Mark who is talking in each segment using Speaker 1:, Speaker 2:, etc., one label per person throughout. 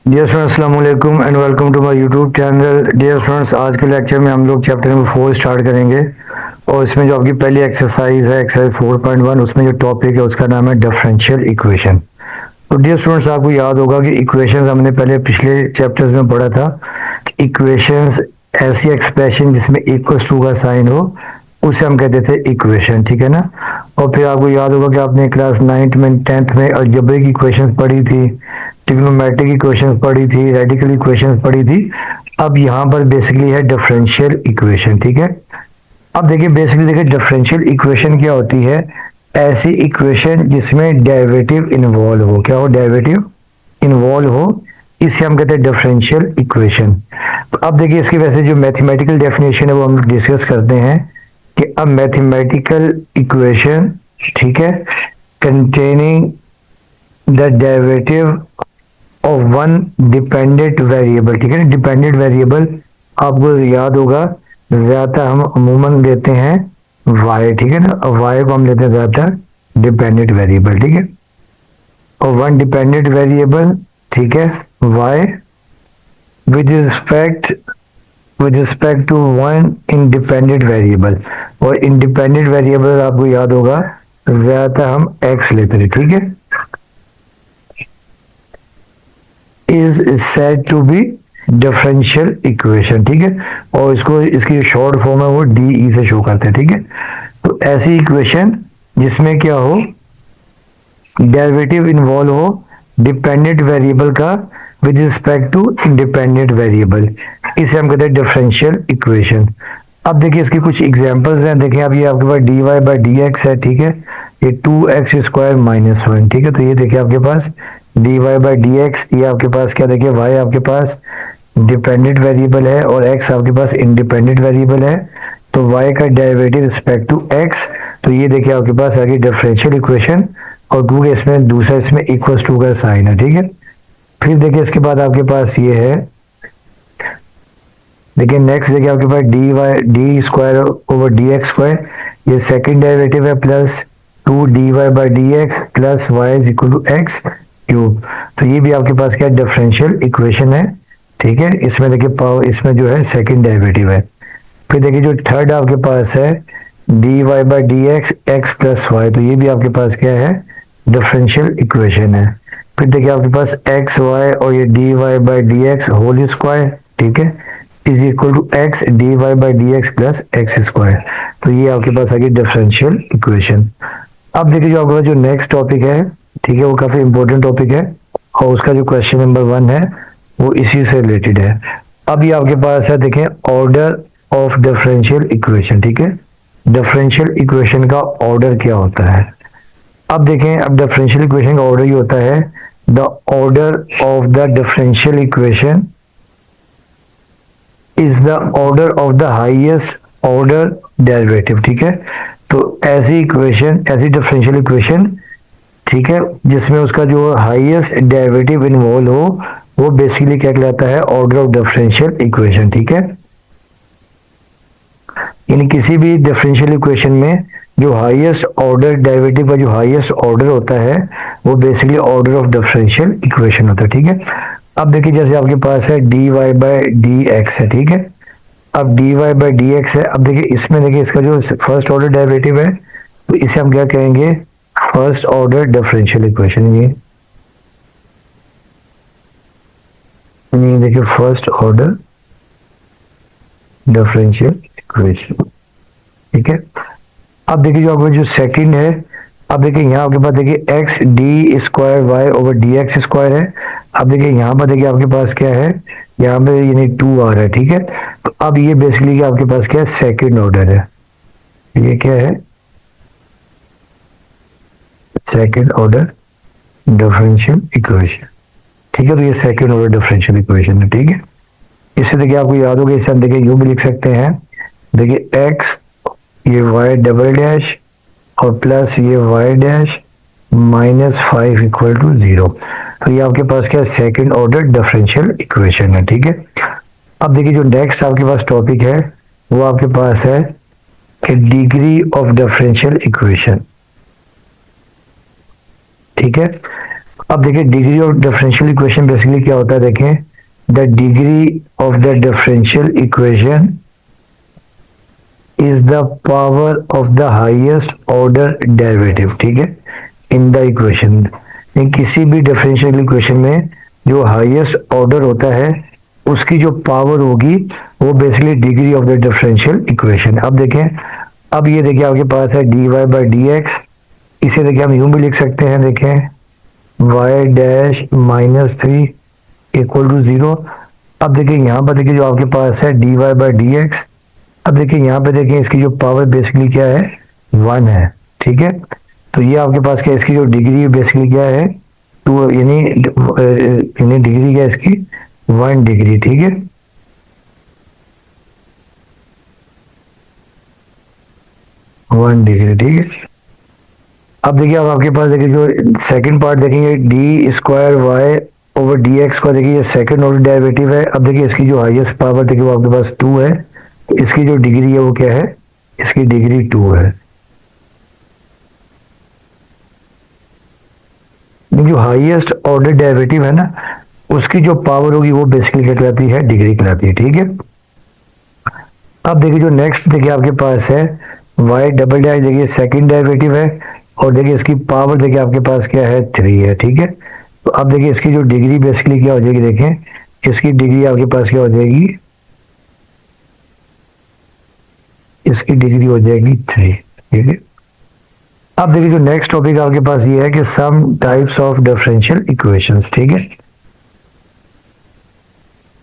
Speaker 1: Dear students अस्सलाम वालेकुम and welcome to my YouTube channel. Dear students, आज के लेक्चर में हम लोग चैप्टर नंबर 4 स्टार्ट करेंगे और इसमें जो आपकी पहली एक्सरसाइज है एक्सरसाइज 4.1, उसमें जो टॉपिक है उसका नाम है डिफरेंशियल इक्वेशन। तो डियर स्टूडेंट्स, आपको याद होगा कि इक्वेशंस हमने पहले पिछले चैप्टर्स में पढ़ा था। इक्वेशंस ऐसी एक्सप्रेशन जिसमें इक्वल टू का साइन हो उसे हम कहते थे इक्वेशन, ठीक है ना। और फिर आपको याद होगा कि आपने क्लास 9th में 10th में अलजेब्रिक इक्वेशंस पढ़ी थी, ट्रिग्नोमेट्रिक इक्वेशंस पढ़ी थी, रेडिकल इक्वेशंस पढ़ी थी। अब यहाँ पर बेसिकली है डिफरेंशियल इक्वेशन, ठीक है। अब देखिए बेसिकली देखिए डिफरेंशियल इक्वेशन क्या होती है। ऐसी इक्वेशन जिसमें डेरिवेटिव इन्वॉल्व हो, क्या हो, डेरिवेटिव इन्वॉल्व हो, इसे हम कहते हैं डिफरेंशियल इक्वेशन। तो अब देखिए इसकी वैसे जो मैथमेटिकल डेफिनेशन है वो हम डिस्कस करते हैं कि अब मैथमेटिकल इक्वेशन, ठीक है, containing the derivative of one dependent variable, ठीक है ना। डिपेंडेंट वेरिएबल आपको याद होगा ज्यादातर हम अमूमन लेते हैं y, ठीक है ना। y को हम लेते हैं ज्यादातर डिपेंडेंट वेरिएबल, ठीक है। और वन डिपेंडेंट वेरिएबल, ठीक है, y with respect to one independent variable. और इंडिपेंडेंट वेरिएबल आपको याद होगा ज्यादातर हम x लेते हैं, ठीक है। Is said to be differential equation, ठीक है। और इसको इसकी शॉर्ट फॉर्म है वो डी से शो करते हैं, ठीक है। तो ऐसी इक्वेशन जिसमें क्या हो, डेरिवेटिव इन्वॉल्व हो डिपेंडेंट वेरिएबल का with respect to independent variable, इसे हम कहते हैं डिफरेंशियल इक्वेशन। अब देखिए इसकी कुछ एग्जांपल्स हैं। देखिए अब ये आपके पास d Y by D x है, ठीक है। ये 2x² माइनस 1, ठीक है। तो ये देखिए आपके पास d Y by D x, ये आपके पास क्या, देखिए y आपके पास डिपेंडेंट वेरिएबल है और x आपके पास इंडिपेंडेंट वेरिएबल है। तो y का डेरिवेटिव रिस्पेक्ट टू x, तो ये देखिए आपके पास आ गई डिफरेंशियल इक्वेशन। और टू के इसमें दूसरा इसमें इक्वल टू का साइन है, ठीक है। फिर देखिए इसके बाद आपके पास ये है, देखिए नेक्स्ट देखिए आपके पास d y d square over D x square, ये सेकंड डेरिवेटिव है, plus 2 dy by D x plus y is equal to x cube. तो ये भी आपके पास क्या डिफरेंशियल इक्वेशन है, ठीक है। इसमें देखिए पावर, इसमें जो है सेकंड डेरिवेटिव है। फिर देखिए जो थर्ड आपके पास है d Y by D x x plus y, तो ये भी आपके पास क्या है, डिफरेंशियल इक्वेशन है। फिर देखिए आपके पास एक्स वाई और ये D Y by D x whole square, ठीक है, is equal to x d Y by D x plus x square. तो ये आपके पास आ गई डिफरेंशियल इक्वेशन। अब देखिए जो आपके पास जो नेक्स्ट टॉपिक है, ठीक है, वो काफी इंपॉर्टेंट टॉपिक है और उसका जो क्वेश्चन नंबर 1 है वो इसी से रिलेटेड है। अब ये आपके पास है, देखें, ऑर्डर ऑफ डिफरेंशियल इक्वेशन, ठीक है। डिफरेंशियल इक्वेशन का ऑर्डर क्या होता है। अब देखें, अब डिफरेंशियल इक्वेशन का ऑर्डर ये होता है, the order of the differential equation is the order of the highest order derivative, ठीक है। तो ऐसी इक्वेशन, ऐसी डिफरेंशियल इक्वेशन, ठीक है, जिसमें उसका जो हाईएस्ट डेरिवेटिव इन्वॉल्व हो वो बेसिकली क्या कहलाता है, ऑर्डर ऑफ डिफरेंशियल इक्वेशन, ठीक है। यानी किसी भी डिफरेंशियल इक्वेशन में जो हाईएस्ट ऑर्डर डेरिवेटिव का जो हाईएस्ट ऑर्डर होता है वो basically order of differential equation होता है, ठीक है। अब देखिए जैसे आपके पास है d Y by D x है, ठीक है। अब d Y by D x है। अब देखिए इसमें देखिए इसका जो फर्स्ट ऑर्डर डेरिवेटिव है तो इसे हम क्या कहेंगे, फर्स्ट ऑर्डर डिफरेंशियल इक्वेशन। ये देखिए फर्स्ट ऑर्डर डिफरेंशियल इक्वेशन, ठीक है। अब देखिए जो आपका जो सेकंड है, अब देखिए यहाँ आपके पास देखिए x d square Y over D x square है। अब देखिए यहाँ पर देखिए आपके पास क्या है, यहाँ पे यानी 2 आ रहा है, ठीक है। तो अब ये बेसिकली आपके पास क्या है, सेकंड ऑर्डर है। ये क्या है, सेकंड ऑर्डर डिफरेंशियल इक्वेशन, ठीक है। तो ये सेकंड ऑर्डर डिफरेंशियल इक्वेशन है, ठीक है। इससे देखिए आपको याद होगा, इसे हम देखिए यूं भी लिख सकते हैं, देखिए एक्स ये वाई डबल डैश और प्लस ये y dash minus 5 equal to 0। तो ये आपके पास क्या है, सेकंड ऑर्डर डिफरेंशियल इक्वेशन है, ठीक है। अब देखिए जो नेक्स्ट आपके पास टॉपिक है वो आपके पास है कि डिग्री ऑफ डिफरेंशियल इक्वेशन, ठीक है। अब देखिए degree of differential equation basically क्या होता है, देखें the degree of the differential equation is the power of the highest order derivative, ठीक है, इन द इक्वेशन। किसी भी डिफरेंशियल इक्वेशन में जो हाईएस्ट ऑर्डर होता है उसकी जो पावर होगी वो basically degree of the differential equation. अब देखें, अब ये देखिए आपके पास है d Y by D x, इसे देखिए हम यूं भी लिख सकते हैं, देखें y dash minus three equal to zero. अब देखिए यहाँ पर देखिए जो आपके पास है d Y by D x, अब देखिए यहाँ पे देखिए इसकी जो पावर बेसिकली क्या है, वन है, ठीक है। तो ये आपके पास क्या, इसकी जो डिग्री बेसिकली क्या है, टू, यानी डिग्री क्या है इसकी, वन डिग्री, ठीक है। वन डिग्री, ठीक है। अब देखिए अब आपके पास देखिए जो सेकंड पार्ट देखेंगे d square Y over D x का, देखिए ये सेकंड ऑर्डर डेरिवेटिव है। अब देखिए इसकी जो हाईएस्ट पावर देखिए वो आपके पास टू है, इसकी जो डिग्री है वो क्या है, इसकी डिग्री टू है। जो हाईएस्ट ऑर्डर डेरिवेटिव है ना, उसकी जो पावर होगी वो बेसिकली क्या कहलाती है, डिग्री कहलाती है, ठीक है। अब देखिए जो नेक्स्ट देखिए आपके पास है वाई डबल डैश, देखिए सेकंड डेरिवेटिव है और देखिए इसकी पावर देखिए आपके पास क्या है, थ्री है, ठीक है। तो अब देखिए इसकी जो डिग्री बेसिकली क्या हो जाएगी, देखें इसकी डिग्री आपके पास क्या हो जाएगी, इसकी डिग्री हो जाएगी थ्री, ठीक है। अब देखिए जो नेक्स्ट टॉपिक आपके पास ये है कि some types of differential equations, ठीक है,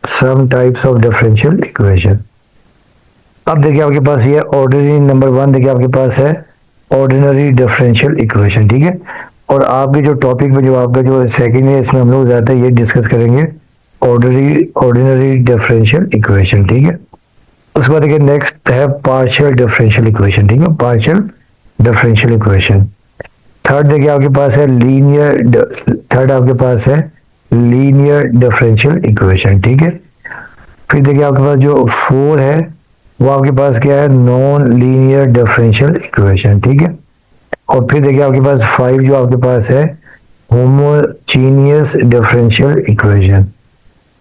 Speaker 1: some types of differential equation. अब देखिए आपके पास ये ऑर्डिनरी नंबर वन, देखिए आपके पास है ऑर्डिनरी डिफरेंशियल इक्वेशन, ठीक है। और आपके जो टॉपिक में जो आपका जो सेकंड है इसमें हम लोग ज़्यादा ये डिस्कस करेंगे ऑर्डिनरी डिफरेंशियल इक्वेशन, ठीक है। उसके बाद देखिए नेक्स्ट है पार्शियल डिफरेंशियल इक्वेशन, ठीक है, पार्शियल डिफरेंशियल इक्वेशन। थर्ड देखिए आपके पास है थर्ड आपके पास है लीनियर डिफरेंशियल इक्वेशन, ठीक है। फिर देखिए आपके पास जो फोर है वो आपके पास क्या है, नॉन लीनियर डिफरेंशियल इक्वेशन, ठीक है। और फिर देखिए आपके पास फाइव जो आपके पास है होमोजीनियस डिफरेंशियल इक्वेशन।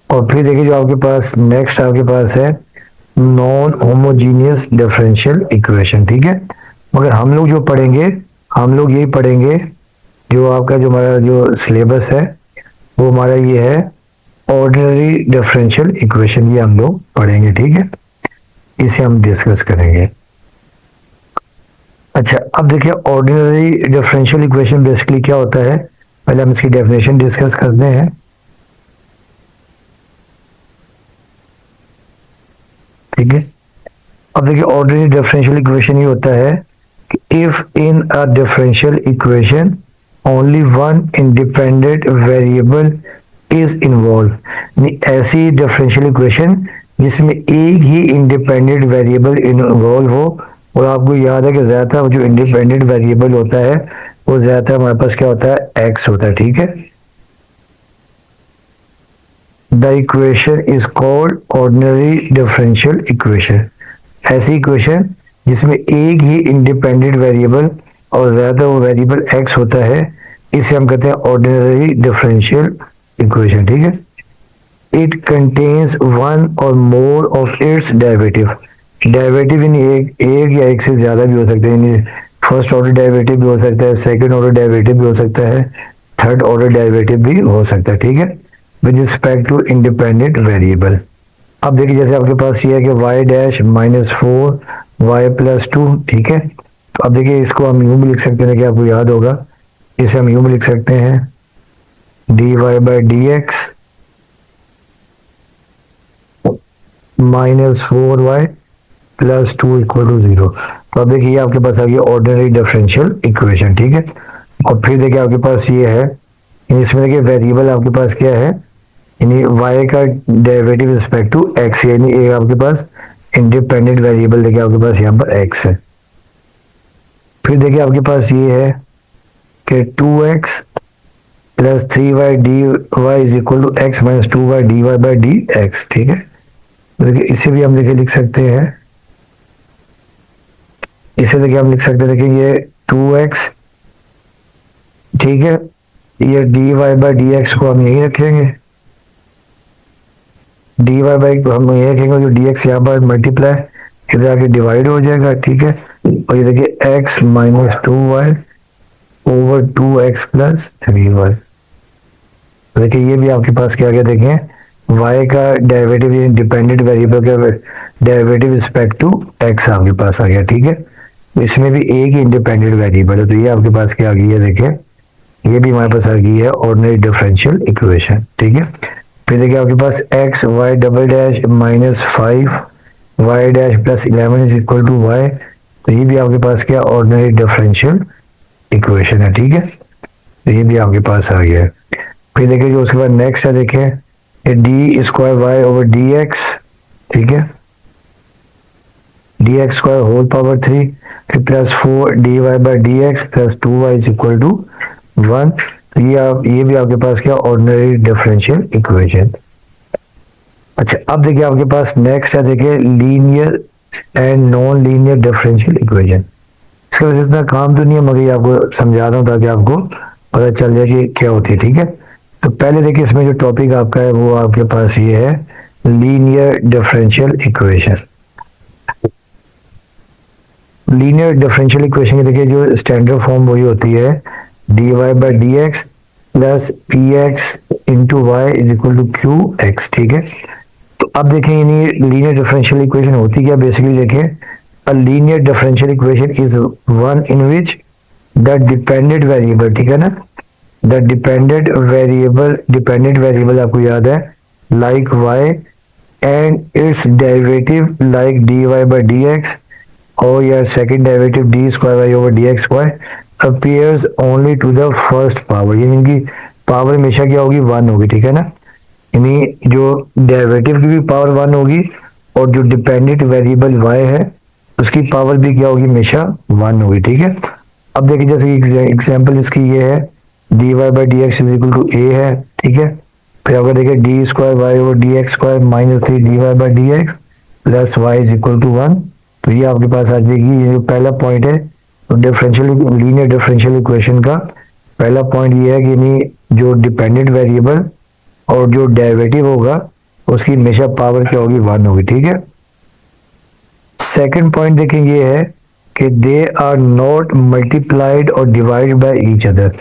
Speaker 1: और फिर देखिए जो आपके पास नेक्स्ट आपके पास है नॉन होमोजीनियस डिफरेंशियल इक्वेशन, ठीक है। मगर हम लोग जो पढ़ेंगे, हम लोग यही पढ़ेंगे, जो आपका जो हमारा जो सिलेबस है वो हमारा ये है ऑर्डिनरी डिफरेंशियल इक्वेशन, ये हम लोग पढ़ेंगे, ठीक है, इसे हम डिस्कस करेंगे। अच्छा, अब देखिए ऑर्डिनरी डिफरेंशियल इक्वेशन बेसिकली क्या होता है, पहले हम इसकी डेफिनेशन डिस्कस करते हैं, ठीक है। अब देखिए ऑर्डिनरी डिफरेंशियल इक्वेशन ये होता है कि if in a differential equation only one independent variable is involve, ऐसी डिफरेंशियल इक्वेशन जिसमें एक ही इंडिपेंडेंट वेरिएबल इन्वॉल्व हो। और आपको याद है कि ज्यादातर जो इंडिपेंडेंट वेरिएबल होता है वो ज्यादातर हमारे पास क्या होता है, एक्स होता है, ठीक है। The equation is called ordinary differential equation, ऐसी इक्वेशन जिसमें एक ही इंडिपेंडेंट वेरिएबल और ज्यादा वो वेरिएबल एक्स होता है, इसे हम कहते हैं ऑर्डिनरी डिफरेंशियल इक्वेशन, ठीक है। इट कंटेन्स वन और more of its derivative, derivative in एक या एक से ज्यादा भी हो सकते हैं, फर्स्ट ऑर्डर डेरिवेटिव भी हो सकता है, सेकंड ऑर्डर डेरिवेटिव भी हो सकता है, थर्ड ऑर्डर डेरिवेटिव भी हो सकता है, ठीक है, with respect to independent variable. अब देखिए जैसे आपके पास ये है कि y dash minus four y plus two, ठीक है। तो अब देखिए इसको हम यूं भी लिख सकते हैं कि आपको याद होगा, इसे हम यूं भी लिख सकते हैं d Y by D x minus four y plus two equal to zero. तो अब देखिए आपके पास आ गया ऑर्डिनरी डिफरेंशियल इक्वेशन, ठीक है। और फिर देखिए आपके पास ये है, इसमें देखिए वेरिएबल आपके पास क्या है, यानी y का डेरिवेटिव रिस्पेक्ट टू x, यानी एक आपके पास इंडिपेंडेंट वेरिएबल देखिए आपके पास यहाँ पर x है। फिर देखिए आपके पास ये है कि 2x plus 3y d y is equal to x minus 2y d Y by D x, ठीक है। देखिए इसे भी हम देखिए लिख सकते हैं, इसे देखिए हम लिख सकते हैं, देखिए ये 2x, ठीक है, ये D Y by D x को हम यही रखेंगे, डी वाई बाई को हम यही रखेंगे, जो डी एक्स यहाँ पर मल्टीप्लाई इधर आके डिवाइड हो जाएगा, ठीक है। और ये देखिए x minus 2y over 2x plus 3y। देखिए ये भी आपके पास क्या गया, देखें y का डेरिवेटिव, डिपेंडेंट वेरिएबल का डेरिवेटिव रिस्पेक्ट टू x आपके पास आ गया, ठीक है। इसमें भी एक ही इंडिपेंडेंट वेरिएबल है, तो ये आपके पास क्या आ गई है, देखें ये भी हमारे पास आ गई है ऑर्डिनरी डिफरेंशियल इक्वेशन, ठीक है। फिर देखिए आपके पास x y double dash minus 5y dash plus 11 is equal to y, तो ये भी आपके पास क्या ऑर्डिनरी डिफरेंशियल इक्वेशन है, ठीक है। तो ये भी आपके पास आ गया है। फिर देखिए जो उसके बाद नेक्स्ट है, देखें d square Y over D x, ठीक है, d x square whole power 3, फिर plus 4 d Y by D x plus 2y is equal to 1। तो ये भी आपके पास क्या ऑर्डिनरी डिफरेंशियल इक्वेशन। अच्छा अब देखिए आपके पास नेक्स्ट है, देखिए linear and non linear differential equation. इसका वजह इतना काम तो नहीं है, मगर ये आपको समझा रहा हूँ ताकि आपको पता चल जाए कि क्या होती है, ठीक है। तो पहले देखिए इसमें जो टॉपिक आपका है वो आपके पास ये है linear differential equation. Linear differential equation की देखिए जो स्टैंडर्ड फॉर्म वही होती है d Y by D x plus p x into Y is equal to q x, ठीक है। तो अब देखें लीनियर डिफरेंशियल इक्वेशन होती क्या, बेसिकली देखें a linear differential equation is one in which the dependent variable, ठीक है ना, the dependent variable आपको याद है like y and its derivative like dy by dx और या second derivative d square y over dx square appears only to the first power, यानी कि पावर हमेशा क्या होगी 1 होगी, ठीक है ना। यानी जो डेरिवेटिव की भी पावर 1 होगी और जो डिपेंडेंट वेरिएबल y है उसकी पावर भी क्या होगी हमेशा 1 होगी, ठीक है। अब देखिए जैसे एग्जांपल इसकी ये है d Y by D x is equal to a है, ठीक है। फिर अगर देखिए d square Y over D x square minus 3 d Y by D x plus y is equal to 1, तो ये आपके पास आ जाएगी। ये जो पहला पॉइंट है तो लीनियर डिफरेंशियल इक्वेशन का पहला पॉइंट ये है कि जो डिपेंडेंट वेरिएबल और जो डेरिवेटिव होगा उसकी हमेशा पावर क्या होगी 1 होगी, ठीक है। सेकंड पॉइंट देखें ये है कि दे आर नॉट मल्टीप्लाइड और डिवाइड बाय ईच अदर,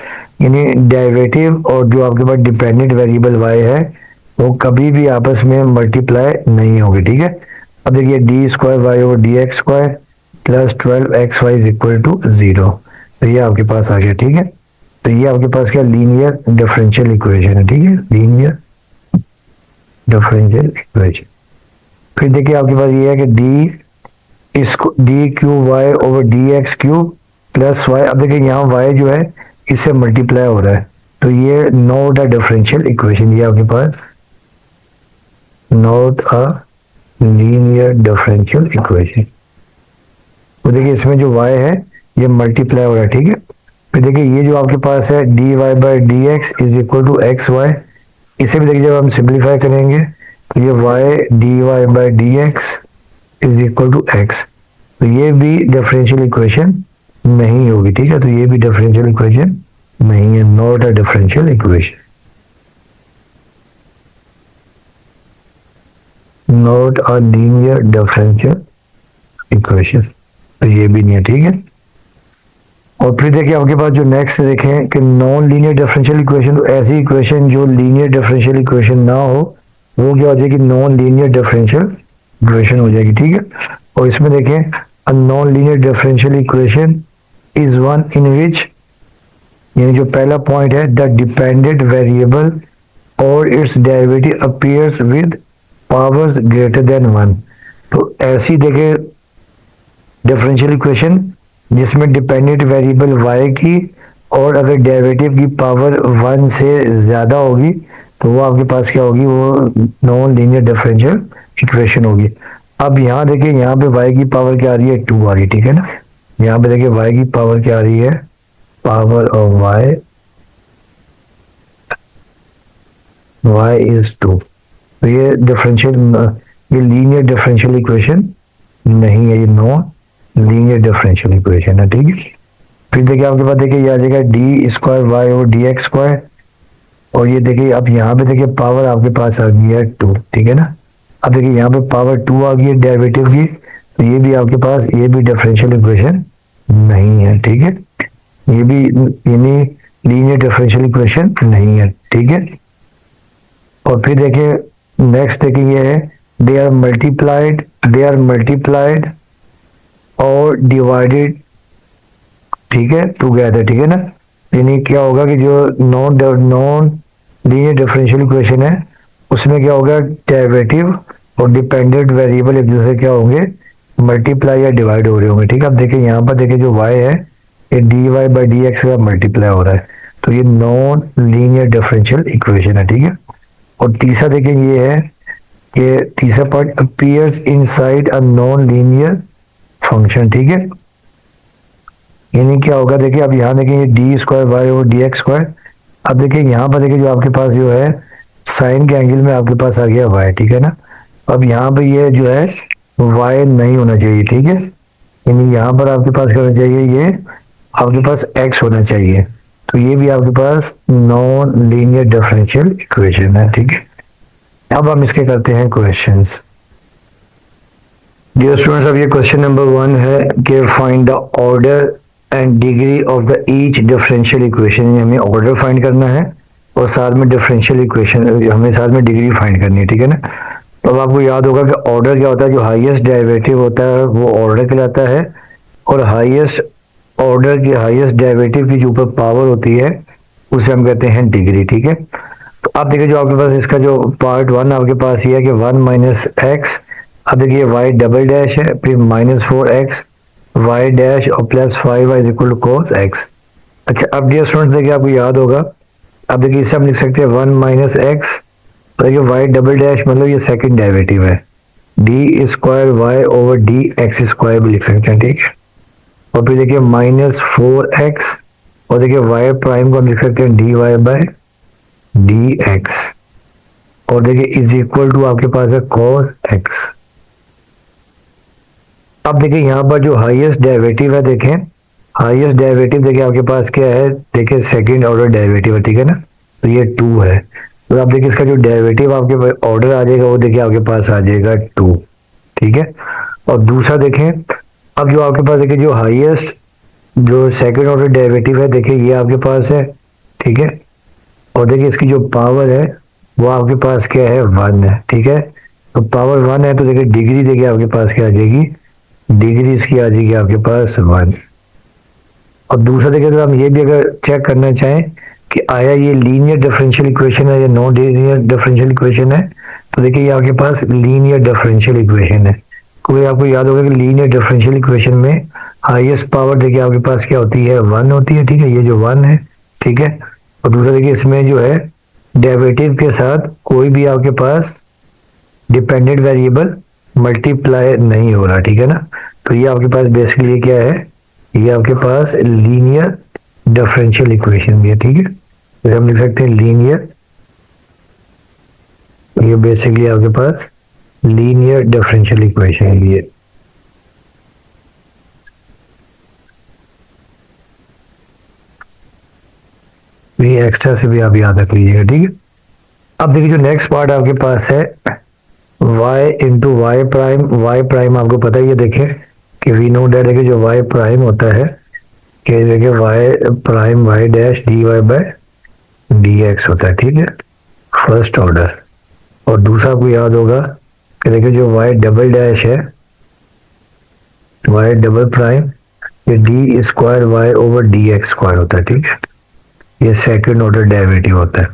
Speaker 1: यानी डेरिवेटिव और जो आपके पास डिपेंडेंट वेरिएबल y है वो कभी भी आपस में मल्टीप्लाई नहीं होगी, ठीक है। अब देखिए d square Y over D x square plus 12xy is equal to 0, तो ये आपके पास आ गया, ठीक है। तो ये आपके पास क्या लीनियर डिफरेंशियल इक्वेशन है, ठीक है, लीनियर डिफरेंशियल इक्वेशन। फिर देखिए आपके पास ये है कि इसको d cube Y over D x cube plus y, अब देखिए यहाँ वाई जो है इससे मल्टीप्लाई हो रहा है, तो ये नॉट अ डिफरेंशियल इक्वेशन, ये आपके पास not a linear differential equation. तो देखिए इसमें जो वाई है ये मल्टीप्लाई हो रहा है, ठीक है। फिर देखिए ये जो आपके पास है d Y by D x is equal to x y, इसे भी देखिए जब हम सिंप्लीफाई करेंगे तो ये y d Y by D x is equal to x, तो ये भी डिफरेंशियल इक्वेशन नहीं होगी, ठीक है। तो ये भी डिफरेंशियल इक्वेशन नहीं है, not a differential equation, not a linear differential equation, तो ये भी नहीं है, ठीक है। और फिर देखिए आपके पास जो नेक्स्ट देखें कि नॉन लीनियर डिफरेंशियल इक्वेशन, तो ऐसी इक्वेशन जो लीनियर डिफरेंशियल इक्वेशन ना हो वो क्या हो जाएगी नॉन लीनियर डिफरेंशियल इक्वेशन हो जाएगी, ठीक है। और इसमें देखें a non linear differential equation is one in which, यानी जो पहला पॉइंट है द डिपेंडेंट वेरिएबल और its derivative appears with powers greater than 1, तो ऐसी देखें डिफरेंशियल इक्वेशन जिसमें डिपेंडेंट वेरिएबल y की और अगर डेरिवेटिव की पावर 1 से ज्यादा होगी तो वो आपके पास क्या होगी, वो नॉन लीनियर डिफरेंशियल इक्वेशन होगी। अब यहाँ देखिए यहाँ पे y की पावर क्या आ रही है 2 आ रही है, ठीक है ना। यहाँ पे देखिए y की पावर क्या आ रही है, पावर ऑफ y इज 2, तो ये ये लीनियर डिफरेंशियल इक्वेशन नहीं है, ये नॉन लीनियर डिफरेंशियल इक्वेशन है, ठीक है। फिर देखिए आपके पास देखिए ये आ जाएगा डी स्क्वायर वाई और डी एक्स स्क्वायर और ये देखिए अब यहाँ पे देखिए पावर आपके पास आ गई है 2, ठीक है ना। अब देखिए यहाँ पे पावर 2 आ गई है डेरिवेटिव की, तो ये भी आपके पास, ये भी डिफरेंशियल इक्वेशन नहीं है, ठीक है। ये भी यानी लीनियर डिफरेंशियल इक्वेशन नहीं है, ठीक है। और फिर देखिए नेक्स्ट देखिए ये है दे आर मल्टीप्लाइड और डिवाइडेड, ठीक है, टुगेदर, ठीक है ना। यानी क्या होगा कि जो नॉन लीनियर डिफरेंशियल इक्वेशन है उसमें क्या होगा, डेरिवेटिव और डिपेंडेंट वेरिएबल एक दूसरे क्या होंगे, मल्टीप्लाई या डिवाइड हो रहे होंगे, ठीक है। अब देखिए यहाँ पर देखिए जो y है ये dy बाई डी एक्स का मल्टीप्लाई हो रहा है, तो ये नॉन लीनियर डिफरेंशियल इक्वेशन है, ठीक है। और तीसरा देखिए ये है कि तीसरा part appears inside a non linear function, ठीक है। यानी क्या होगा, देखिए अब यहाँ देखिए ये डी स्क्वायर वाई और डी एक्स स्क्वायर। अब देखिए यहाँ पर देखिए जो आपके पास जो है साइन के एंगल में आपके पास आ गया वाई, ठीक है ना। अब यहाँ पे ये जो है वाई नहीं होना चाहिए, ठीक है। यानी यहाँ पर आपके पास क्या होना चाहिए, ये आपके पास एक्स होना चाहिए, तो ये भी आपके पास नॉन लीनियर डिफरेंशियल इक्वेशन है, ठीक है। अब हम इसके करते हैं क्वेश्चंस। डियर स्टूडेंट्स, अब ये क्वेश्चन नंबर 1 है कि find the order and degree of the each differential equation. हमें ऑर्डर फाइंड करना है और साथ में डिफरेंशियल इक्वेशन हमें साथ में डिग्री फाइंड करनी है, ठीक है ना। तो अब आपको याद होगा कि ऑर्डर क्या होता है, जो हाईएस्ट डेरिवेटिव होता है वो ऑर्डर कहलाता है, और हाईएस्ट ऑर्डर की हाईएस्ट डेरिवेटिव की जो ऊपर पावर होती है उसे हम कहते हैं डिग्री, ठीक है। तो अब देखिए जो आपके पास इसका जो पार्ट 1 आपके पास ये है कि 1 माइनस एक्स, अब देखिए वाई डबल डैश है, फिर -4x वाई डैश और +5y is equal to cos x। अच्छा अब डियर स्टूडेंट्स देखिए आपको याद होगा, अब देखिए इसे हम लिख सकते हैं 1 माइनस एक्स, देखिए वाई डबल डैश मतलब ये सेकंड डेरिवेटिव है, d square Y over D x square भी लिख सकते हैं, ठीक है। और फिर देखिए -4x, और देखिए वाई प्राइम को हम लिख सकते हैं d y by D x, और देखिए इज इक्वल टू आपके पास है cos x। अब देखिए यहाँ पर जो हाईएस्ट डेरिवेटिव है, देखें हाईएस्ट डेरिवेटिव देखिए आपके पास क्या है, देखिए सेकंड ऑर्डर डेरिवेटिव है, ठीक है ना। तो ये 2 है, तो आप देखिए इसका जो डेरिवेटिव आपके ऑर्डर आ जाएगा वो देखिए आपके पास आ जाएगा 2, ठीक है। और दूसरा देखें, अब जो आपके पास देखिए जो हाईएस्ट जो सेकंड ऑर्डर डेरिवेटिव है देखिए ये आपके पास है, ठीक है। और देखिए इसकी जो पावर है वो आपके पास क्या है, 1 है, ठीक है। तो पावर 1 है तो देखिए डिग्री देखिए आपके पास क्या आ जाएगी, डिग्री इसकी आ जाएगी आपके पास 1। और दूसरा देखिए तो हम ये भी अगर चेक करना चाहें कि आया ये लीनियर डिफरेंशियल इक्वेशन है या नॉन लीनियर डिफरेंशियल इक्वेशन है, तो देखिए ये आपके पास लीनियर डिफरेंशियल इक्वेशन है, क्योंकि आपको याद होगा कि लीनियर डिफरेंशियल इक्वेशन में हाईएस्ट पावर देखिए आपके पास क्या होती है, 1 होती है, ठीक है। ये जो 1 है, ठीक है। और दूसरा देखिए इसमें जो है डेरिवेटिव के साथ कोई भी आपके पास डिपेंडेंट वेरिएबल मल्टीप्लाई नहीं हो रहा, ठीक है ना। तो ये आपके पास बेसिकली क्या है, ये आपके पास लीनियर डिफरेंशियल इक्वेशन भी है, ठीक है। तो हम लिख सकते हैं लीनियर, ये बेसिकली आपके पास लीनियर डिफरेंशियल इक्वेशन भी है। ये एक्स्ट्रा से भी आप याद रख लीजिएगा, ठीक है। अब देखिए जो नेक्स्ट पार्ट आपके पास है y इंटू वाई प्राइम आपको पता ही है, देखें कि वी नो डेट देखिए जो y प्राइम होता है कि देखिए y prime y dash d y by D x होता है, ठीक है, फर्स्ट ऑर्डर। और दूसरा आपको याद होगा कि देखिए जो y डबल डैश है, y डबल प्राइम ये d square Y over D x square होता है, ठीक है। ये सेकंड ऑर्डर डेरिवेटिव होता है।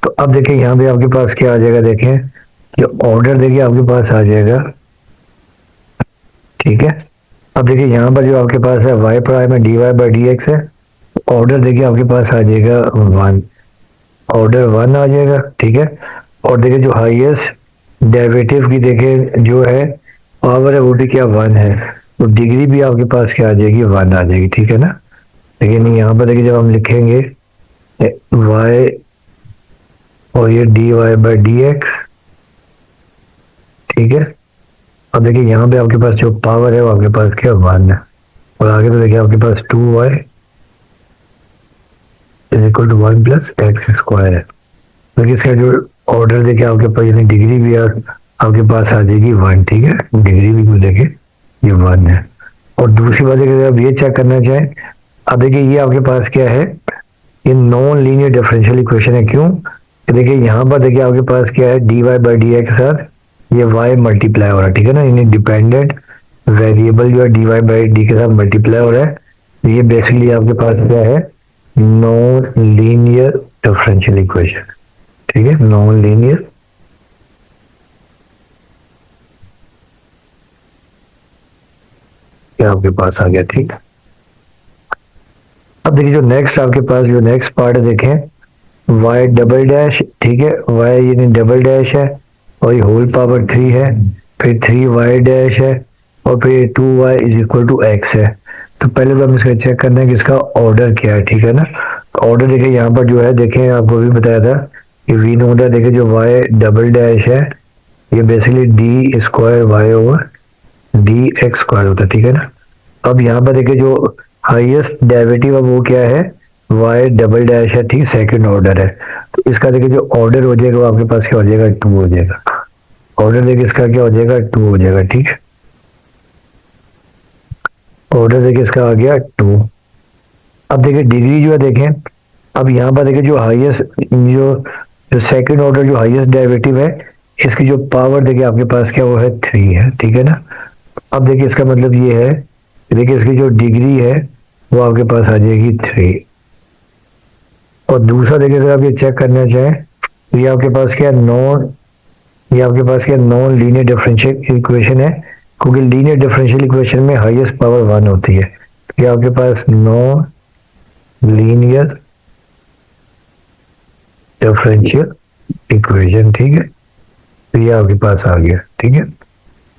Speaker 1: तो अब देखिए यहाँ पे आपके पास क्या आ जाएगा, देखें ये ऑर्डर देखिए आपके पास आ जाएगा, ठीक है। अब देखिए यहाँ पर जो आपके पास है वाई प्राइम है d Y by D x है, ऑर्डर देखिए आपके पास आ जाएगा 1, ऑर्डर 1 आ जाएगा, ठीक है। और देखिए जो हाईएस्ट डेरिवेटिव की देखिए जो है पावर है वो भी क्या 1 है, तो डिग्री भी आपके पास क्या आ जाएगी, 1 आ जाएगी, ठीक है ना। लेकिन यहाँ पर देखिए जब हम लिखेंगे y और ये D Y by D x, ठीक है। अब देखिए यहाँ पे आपके पास जो पावर है वो आपके पास क्या 1 है, और आगे तो देखिए आपके पास 2y is equal to 1 plus x square है। देखिए इसका जो ऑर्डर देखिए आपके पास यानी डिग्री भी आपके पास आ जाएगी 1, ठीक है, डिग्री भी को देखिए ये 1 है। और दूसरी बात है कि आप ये चेक करना चाहें, अब देखिए ये आपके पास क्या है, ये नॉन लीनियर डिफरेंशियल इक्वेशन है। क्यों? देखिए यहाँ पर देखिए आपके पास क्या है, d Y by D x sir, ये वाई मल्टीप्लाई हो रहा है, ठीक है ना, यानी डिपेंडेंट वेरिएबल जो है डी वाई बाई डी के साथ मल्टीप्लाई हो रहा है। तो ये बेसिकली आपके पास क्या है, नॉन लीनियर डिफरेंशियल इक्वेशन, ठीक है, नॉन लीनियर क्या आपके पास आ गया, ठीक है। अब देखिए जो नेक्स्ट आपके पास जो नेक्स्ट पार्ट है, देखें वाई डबल डैश, ठीक है, वाई यानी डबल डैश है और ये होल पावर 3 है, फिर 3 वाई डैश है और फिर 2 y is equal to x है। तो पहले तो हम इसका चेक करना है कि इसका ऑर्डर क्या है, ठीक है ना। तो ऑर्डर देखिए यहाँ पर जो है, देखें आपको भी बताया था कि वी नोट है, देखिए जो वाई डबल डैश है ये basically d square Y over D x square होता है, ठीक है ना। अब यहाँ पर देखिए जो हाईएस्ट डेरिवेटिव है वो क्या है, वाई डबल डैश है, ठीक, सेकंड ऑर्डर है। तो इसका देखिए जो ऑर्डर हो जाएगा वो आपके पास क्या हो जाएगा, 2 हो जाएगा। ऑर्डर देखिए इसका क्या हो जाएगा, 2 हो जाएगा, ठीक है। ऑर्डर देखिए इसका आ गया 2। अब देखिए डिग्री जो है, देखें अब यहाँ पर देखिए जो हाईएस्ट जो सेकंड ऑर्डर जो हाईएस्ट डेरिवेटिव है इसकी जो पावर देखिए आपके पास क्या वो है 3 है, ठीक है ना। अब देखिए इसका मतलब ये है, देखिए इसकी जो डिग्री है वो आपके पास आ जाएगी 3। और दूसरा देखिए अगर आप ये चेक करना चाहें तो ये आपके पास क्या नॉन, ये आपके पास क्या नॉन लीनियर डिफरेंशियल इक्वेशन है, क्योंकि लीनियर डिफरेंशियल इक्वेशन में हाईएस्ट पावर 1 होती है। ये आपके पास नॉन लीनियर डिफरेंशियल इक्वेशन, ठीक है, तो ये आपके पास आ गया, ठीक है।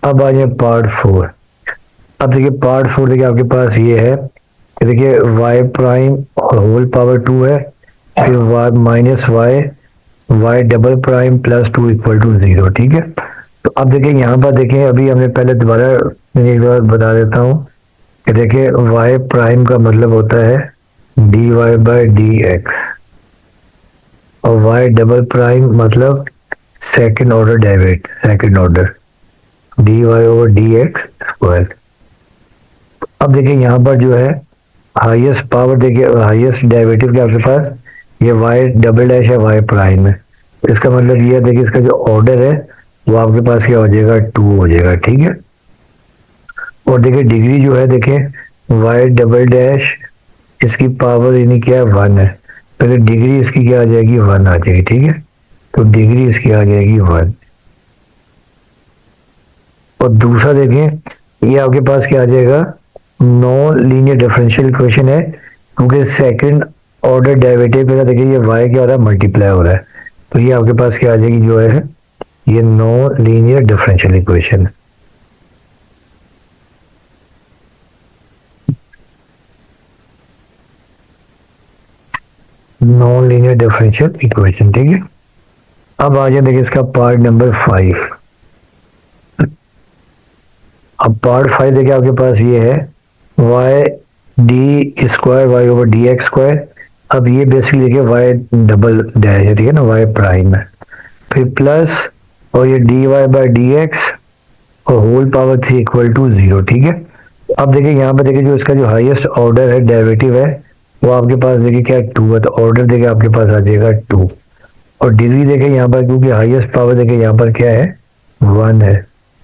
Speaker 1: अब आ जाए पार्ट 4। अब देखिए पार्ट 4 देखिए आपके पास ये है, देखिए वाई प्राइम होल पावर 2 है, फिर y minus y y double prime plus 2 equal to 0, ठीक है। तो अब देखिए यहाँ पर देखें, अभी हमने पहले दोबारा एक बार बता देता हूँ कि देखिए वाई प्राइम का मतलब होता है d Y by D x और वाई डबल प्राइम मतलब second order derivative, second order d y over D x square. अब देखिए यहाँ पर जो है हाईएस्ट पावर देखिए हाईएस्ट डेरिवेटिव के आपके पास ये वाई डबल डैश है, वाई प्राइम है। इसका मतलब ये है, देखिए इसका जो ऑर्डर है वो आपके पास क्या हो जाएगा, 2 हो जाएगा, ठीक है। और देखिए डिग्री जो है, देखिए वाई डबल डैश इसकी पावर यानी क्या है 1 है, तो डिग्री इसकी क्या आ जाएगी 1 आ जाएगी, ठीक है। तो डिग्री इसकी आ जाएगी 1। और दूसरा देखें ये आपके पास क्या आ जाएगा, नॉन लीनियर डिफरेंशियल इक्वेशन है, क्योंकि सेकंड ऑर्डर डेरिवेटिव के साथ देखिए ये y क्या हो रहा है, मल्टीप्लाई हो रहा है। तो ये आपके पास क्या आ जाएगी जो है, ये non linear differential equation, non linear differential equation, ठीक है। अब आ जाए देखिए इसका पार्ट नंबर 5। अब पार्ट 5 देखिए आपके पास ये है y d square Y over D x square. अब ये बेसिकली देखिए वाई डबल डैश है, ठीक है ना, वाई प्राइम है, फिर प्लस और ये D Y by D x और होल पावर 3 इक्वल टू 0, ठीक है। अब देखिए यहाँ पे देखिए जो इसका जो हाईएस्ट ऑर्डर है डेरिवेटिव है वो आपके पास देखिए क्या 2 है, तो ऑर्डर देखिए आपके पास आ जाएगा 2। और डिग्री देखिए यहाँ पर क्योंकि हाईएस्ट पावर देखिए यहाँ पर क्या है 1 है,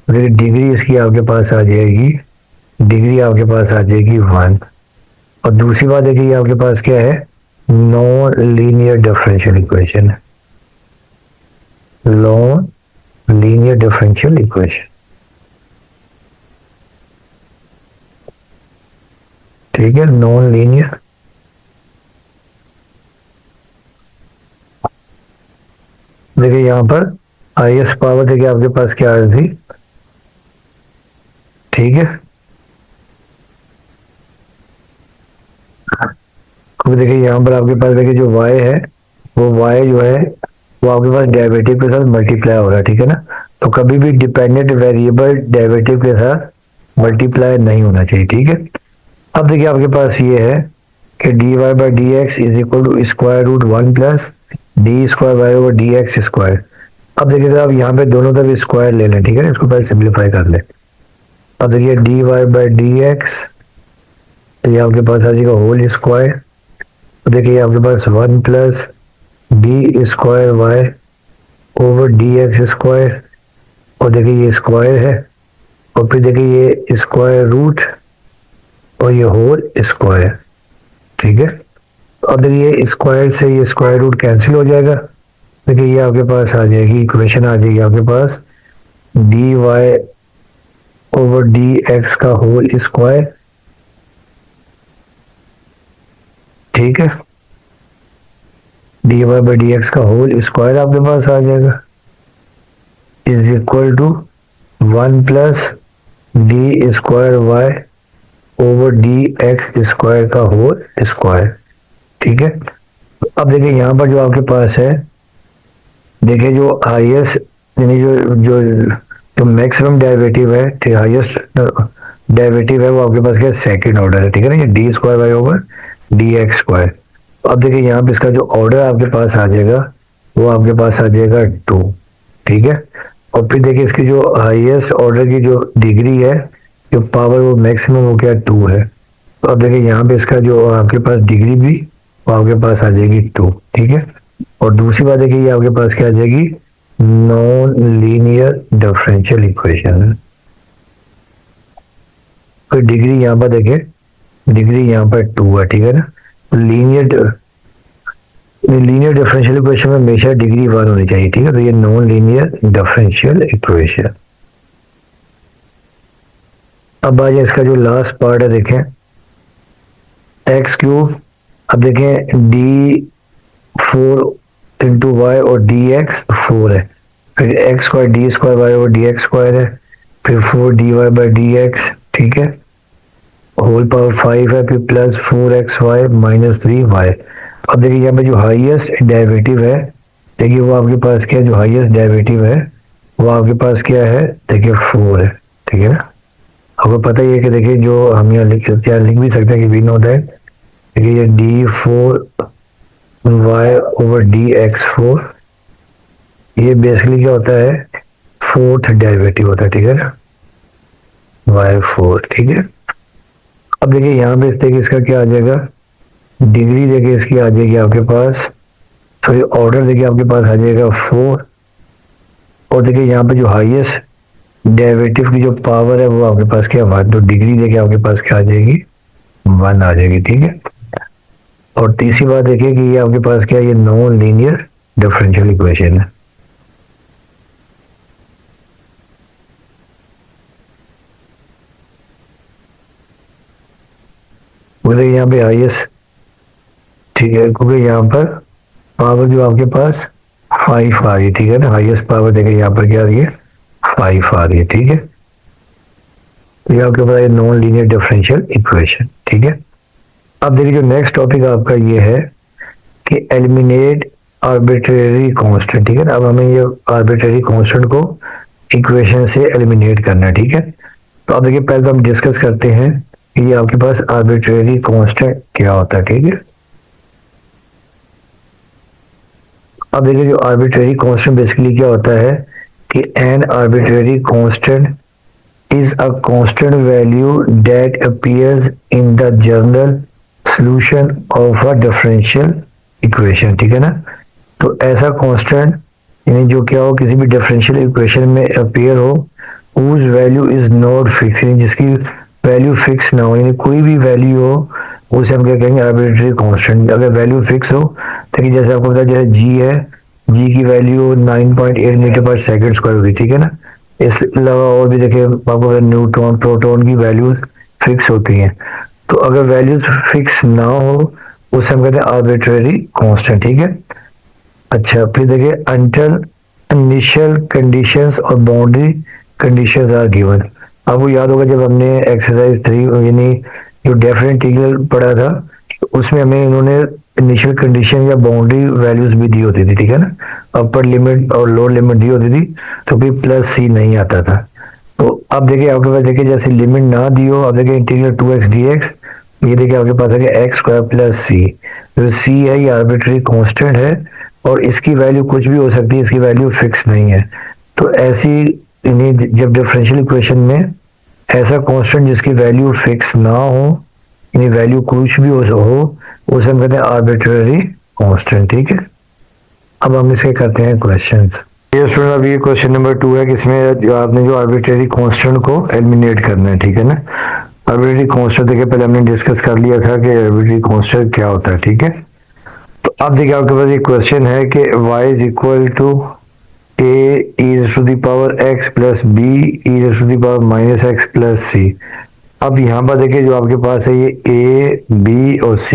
Speaker 1: फिर डिग्री इसकी आपके पास आ जाएगी, डिग्री आपके पास आ जाएगी 1। और दूसरी बात देखिए आपके पास क्या है, non linear differential equation, non linear differential equation, ठीक है, नॉन लीनियर। देखिए यहाँ पर हाईएस्ट पावर देखिए आपके पास क्या आ रही थी, ठीक है, क्योंकि देखिए यहाँ पर आपके पास देखिए जो y है वो y जो है वो आपके पास डेरिवेटिव के साथ मल्टीप्लाई हो रहा है, ठीक है ना। तो कभी भी डिपेंडेंट वेरिएबल डेरिवेटिव के साथ मल्टीप्लाई नहीं होना चाहिए, ठीक है। अब देखिए आपके पास ये है कि d Y by D x is equal to square root 1 plus d square Y over D x square. अब देखिएगा आप यहाँ पे दोनों तरफ स्क्वायर ले लें, ठीक है ना, इसको पहले सिंप्लीफाई कर लें। अब देखिए d Y by D x, तो ये आपके पास आ जाएगा होल स्क्वायर। तो देखिए आपके पास 1 plus d square Y over D x square, और देखिए ये स्क्वायर है, और फिर देखिए ये स्क्वायर रूट और ये होल स्क्वायर, ठीक है। अब देखिए ये स्क्वायर से ये स्क्वायर रूट कैंसिल हो जाएगा। देखिए ये आपके पास आ जाएगी इक्वेशन, आ जाएगी आपके पास d y over D x का होल स्क्वायर, ठीक है। D Y by D x का होल स्क्वायर आपके पास आ जाएगा is equal to 1 plus d square Y over D x square का होल स्क्वायर, ठीक है। अब देखिए यहाँ पर जो आपके पास है, देखिए जो हाईएस्ट यानी जो जो जो मैक्सिमम डेरिवेटिव है, ठीक, हाईएस्ट डेरिवेटिव है, वो आपके पास क्या सेकंड ऑर्डर है, ठीक है ना, ये d square Y over D x square. अब देखिए यहाँ पे इसका जो ऑर्डर आपके पास आ जाएगा वो आपके पास आ जाएगा 2, ठीक है। और फिर देखिए इसकी जो हाईएस्ट ऑर्डर की जो डिग्री है, जो पावर वो मैक्सिमम वो क्या 2 है। तो अब देखिए यहाँ पे इसका जो आपके पास डिग्री भी वो आपके पास आ जाएगी 2, ठीक है। और दूसरी बात देखिए ये आपके पास क्या आ जाएगी, नॉन लीनियर डिफरेंशियल इक्वेशन। तो डिग्री यहाँ पर देखिए, डिग्री यहाँ पर 2 है, ठीक है ना। लीनियर डिफरेंशियल इक्वेशन में हमेशा डिग्री 1 होनी चाहिए, ठीक है। तो ये नॉन लीनियर डिफरेंशियल इक्वेशन। अब आ जाए इसका जो लास्ट पार्ट है, देखें एक्स क्यूब। अब देखें डी 4 इंटू वाई और डी एक्स 4 है, फिर x square d square y और डी एक्स स्क्वायर है, फिर 4 d Y by D x, ठीक है, होल पावर 5 है, फिर plus 4 x y minus 3 y. अब देखिए यहाँ पे जो हाईएस्ट डेरिवेटिव है, देखिए वो आपके पास क्या है, जो हाईएस्ट डेरिवेटिव है वो आपके पास क्या है, देखिए 4 है, ठीक है ना। आपको पता ही है कि देखिए जो हम यहाँ लिख भी सकते हैं कि वी नो दैट, देखिए ये d 4 y over D x 4, ये बेसिकली क्या होता है, फोर्थ डेरिवेटिव होता है, ठीक है ना, वाई 4, ठीक है। अब देखिए यहाँ पे इस देखिए इसका क्या आ जाएगा, डिग्री देखिए इसकी आ जाएगी आपके पास, सॉरी ऑर्डर देखिए आपके पास आ जाएगा 4, और देखिए यहाँ पे जो हाईएस्ट डेरिवेटिव की जो पावर है वो आपके पास क्या 1, तो डिग्री देखिए आपके पास क्या आ जाएगी 1 आ जाएगी, ठीक है। और तीसरी बात देखिए कि ये आपके पास क्या है, ये नॉन लीनियर डिफरेंशियल इक्वेशन है। बोले यहाँ पे हाईएस्ट, ठीक है, क्योंकि यहाँ पर पावर जो आपके पास 5 आ रही है, ठीक है ना, हाईएस्ट पावर देखिए यहाँ पर क्या आ रही है 5 आ रही है, ठीक है। तो ये आपके पास नॉन लीनियर डिफरेंशियल इक्वेशन, ठीक है। अब देखिए जो नेक्स्ट टॉपिक आपका ये है कि एलिमिनेट आर्बिट्रेरी कांस्टेंट, ठीक है ना। अब हमें ये आर्बिट्रेरी कांस्टेंट को इक्वेशन से एलिमिनेट करना है, ठीक है। तो अब देखिए पहले तो हम डिस्कस करते हैं कि ये आपके पास आर्बिट्रेरी कांस्टेंट क्या होता है, ठीक है। अब देखिए जो आर्बिट्रेरी कांस्टेंट बेसिकली क्या होता है कि an arbitrary constant is a constant value that appears in the general solution of a differential equation, ठीक है ना। तो ऐसा कांस्टेंट यानी जो क्या हो किसी भी डिफरेंशियल इक्वेशन में अपीयर हो, whose value is not fixed, यानी जिसकी वैल्यू फिक्स ना हो, यानी कोई भी वैल्यू हो उसे हम क्या कहेंगे आर्बिट्रेरी कांस्टेंट। अगर वैल्यू फिक्स हो तो कि जैसे आपको पता है जैसे जी है, जी की वैल्यू 9.8 मीटर पर सेकंड स्क्वायर होगी, ठीक है ना। इसके अलावा और भी देखिए आपको न्यूट्रॉन प्रोटॉन की वैल्यूज फिक्स होती हैं। तो अगर वैल्यूज फिक्स ना हो उसे हम कहते हैं आर्बिट्रेरी कांस्टेंट, ठीक है। अच्छा फिर देखिए अंटिल इनिशियल कंडीशंस और बाउंड्री कंडीशंस आर गिवन। आपको याद होगा जब हमने एक्सरसाइज 3 यानी जो डेफिनेट इंटीग्रल पढ़ा था उसमें हमें इन्होंने इनिशियल कंडीशन या बाउंड्री वैल्यूज भी दी होती थी, ठीक है ना। अपर लिमिट और लोअर लिमिट दी होती थी तो भी प्लस सी नहीं आता था। तो अब देखिए आपके पास देखिए जैसे लिमिट ना दी हो, अब देखिए इंटीग्रल 2x dx, ये देखिए आपके पास है एक्स स्क्वायर प्लस सी, जो सी है ये आर्बिट्रेरी कांस्टेंट है और इसकी वैल्यू कुछ भी हो सकती है, इसकी वैल्यू फिक्स नहीं है। तो ऐसी यानी जब डिफरेंशियल इक्वेशन में ऐसा कांस्टेंट जिसकी वैल्यू फिक्स ना हो, यानी वैल्यू कुछ भी हो, उसे हम कहते हैं आर्बिट्रेरी कांस्टेंट। ठीक है, अब हम इसके करते हैं क्वेश्चंस। ये स्टूडेंट, अब ये क्वेश्चन नंबर 2 है कि इसमें जो आपने जो आर्बिट्रेरी कांस्टेंट को एलिमिनेट करना है। ठीक है ना, आर्बिट्रेरी कांस्टेंट देखिए पहले हमने डिस्कस कर लिया था कि आर्बिट्रेरी कांस्टेंट क्या होता है। ठीक है, तो अब देखिए आपके पास एक क्वेश्चन है कि y is equal to a e to the power x plus b e to the power minus x plus c। अब यहाँ पर देखिए जो आपके पास है ये a b और c,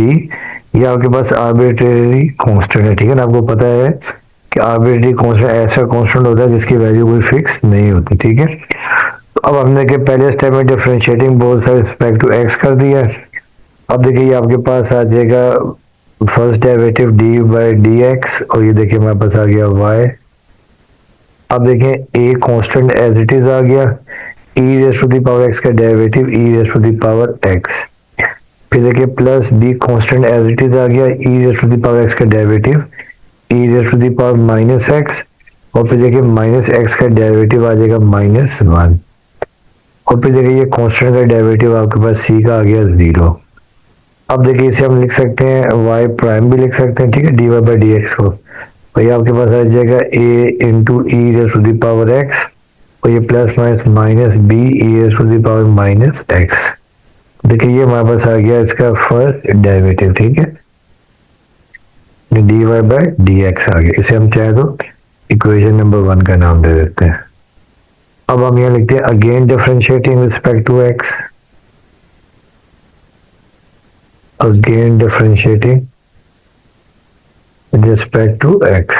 Speaker 1: ये आपके पास आर्बिट्रेरी कांस्टेंट है। ठीक है ना, आपको पता है कि आर्बिट्रेरी कांस्टेंट ऐसा कांस्टेंट होता है जिसकी वैल्यू कोई फिक्स नहीं होती। ठीक है, तो अब हमने देखिए पहले स्टेप में differentiating both side respect to x कर दिया है। अब देखिए ये आपके पास आ जाएगा first derivative D by D x, और ये देखिए हमारे पास आ गया y। अब देखें a constant as it is आ गया, e raise to the power x का derivative e raise to the power x। फिर देखिए plus b constant as it is आ गया, e raise to the power x का derivative e raise to the power minus x। और फिर देखिए minus x का डेरिवेटिव आ जाएगा -1। और फिर देखिए ये कांस्टेंट का डेरिवेटिव आपके पास c का आ गया 0। अब देखिए इसे हम लिख सकते हैं y प्राइम भी लिख सकते हैं। ठीक है, d Y by D x को, तो ये आपके पास आ जाएगा a into e raise to the power x, और ये plus minus minus b e raise to the power minus x। देखिए ये हमारे पास आ गया इसका फर्स्ट डेरिवेटिव। ठीक है, d Y by D x आ गया। इसे हम चाहे तो इक्वेशन नंबर 1 का नाम दे देते हैं। अब हम यहाँ लिखते हैं again differentiating respect to x, again differentiating with respect to x।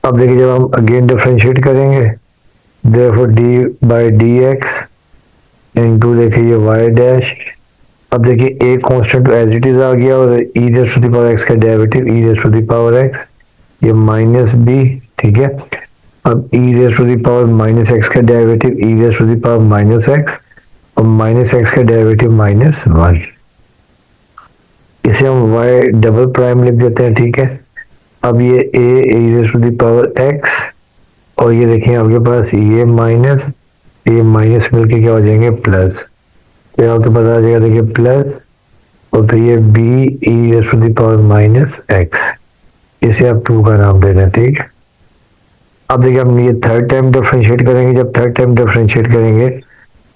Speaker 1: अब देखिए जब हम again differentiate करेंगे, therefore d by dx into देखिए ये y डैश। अब देखिए a constant as it is आ गया, और e raise to the power x का derivative e raise to the power x, ये माइनस b। ठीक है, अब e raise to the power minus x का derivative e raise to the power minus x, और माइनस x का derivative -1। इसे हम y डबल प्राइम लिख देते हैं। ठीक है, अब ये a raise to the power x, और ये देखिए आपके पास ये माइनस मिलके क्या हो जाएंगे प्लस, फिर आपके पास आ जाएगा देखिए प्लस, और फिर ये b e raise to the power minus x, इसे आप 2 का नाम दे दें। ठीक है, अब देखिए हम ये थर्ड टाइम डिफरेंशिएट करेंगे। जब थर्ड टाइम डिफरेंशिएट करेंगे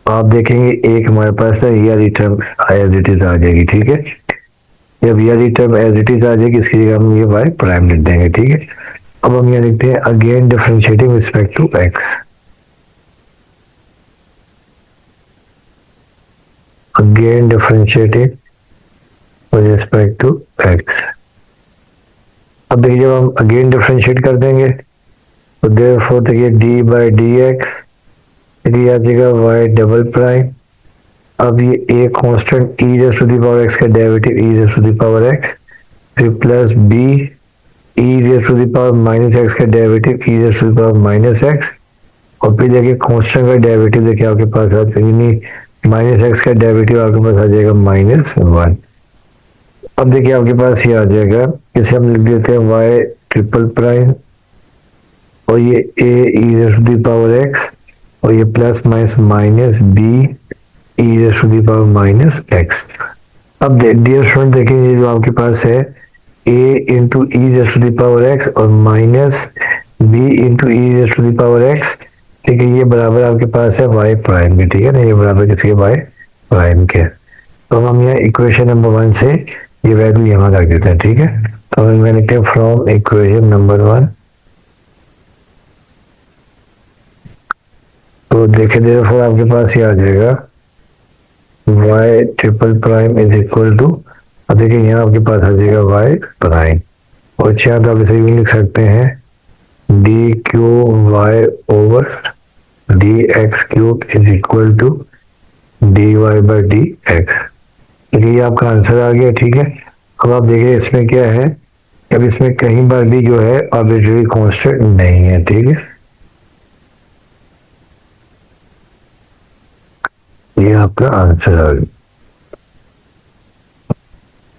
Speaker 1: आप देखेंगे एक हमारे पास ना ये वाली टर्म एज इट इज आ जाएगी। ठीक है, जब ये वाली टर्म एज इट इज आ जाएगी इसकी जगह हम ये y प्राइम लिख देंगे। ठीक है, अब हम यहाँ लिखते हैं again differentiating respect to x, again differentiating with respect to x। अब देखिए जब हम अगेन डिफरेंशिएट कर देंगे तो देयरफॉर देखिए d बाई डी एक्स, ये आ जाएगा y डबल प्राइम। अब ये a constant e raise to the power x का derivative e raise to the power x, फिर plus b e raise to the power minus x का derivative e raise to the power minus x, और फिर देखिए constant का derivative देखिए आपके पास आ जाएगा माइनस x का डेरिवेटिव आपके पास आ जाएगा -1। अब देखिए आपके पास ये आ जाएगा, इसे हम लिख देते हैं y ट्रिपल प्राइम, और ये a e raise to the power x, और ये plus minus minus b e raise to the power minus x। अब डियर स्टूडेंट देखिए जो आपके पास है a into e raise to the power x और minus b into e raise to the power x। ठीक है, ये बराबर आपके पास है y प्राइम के। ठीक है ना, ये बराबर किसके y प्राइम के। तो हम यहाँ इक्वेशन नंबर 1 से ये वैल्यू यहाँ रख देते हैं। ठीक है, तो हम मैं लिखते हैं फ्रॉम इक्वेशन नंबर 1, तो देखे देयरफॉर आपके पास ये आ जाएगा y triple prime is equal to, अब देखिए यहाँ आपके पास आ जाएगा y प्राइम, और चाहे तो आप इसे भी लिख सकते हैं d cube y over D x cube is equal to d Y by D x. ये आपका आंसर आ गया। ठीक है, अब आप देखिए इसमें क्या है, अब इसमें कहीं बार भी जो है आर्बिट्रेरी कांस्टेंट नहीं है। ठीक है, ये आपका आंसर आ गया।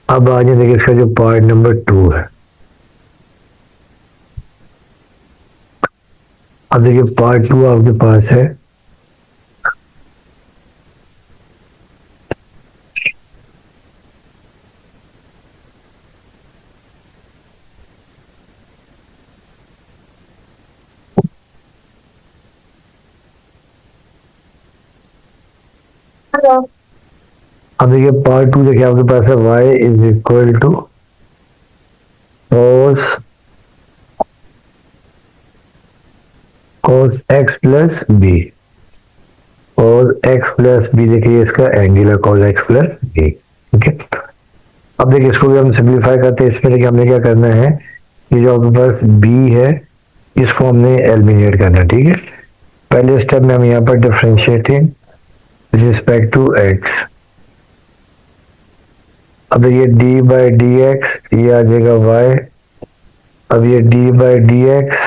Speaker 1: अब आ जाए देखिए इसका जो पार्ट नंबर 2 है, अब देखिए पार्ट टू आपके पास है, अब देखिए पार्ट टू देखिए आपके पास है y is equal to cos cos x plus b, cos x plus b देखिए इसका एंगल है cos x प्लस बी। ठीक है, अब देखिए इसको भी हम सिंप्लीफाई करते हैं। इसमें देखिए हमने क्या करना है, ये जो आपके पास b है इसको हमने एलिमिनेट करना है। ठीक है, पहले स्टेप में हम यहाँ पर डिफरेंशिएटिंग रिस्पेक्ट टू x, अब ये डी बाई डी एक्स ये आ जाएगा y, अब ये D by D x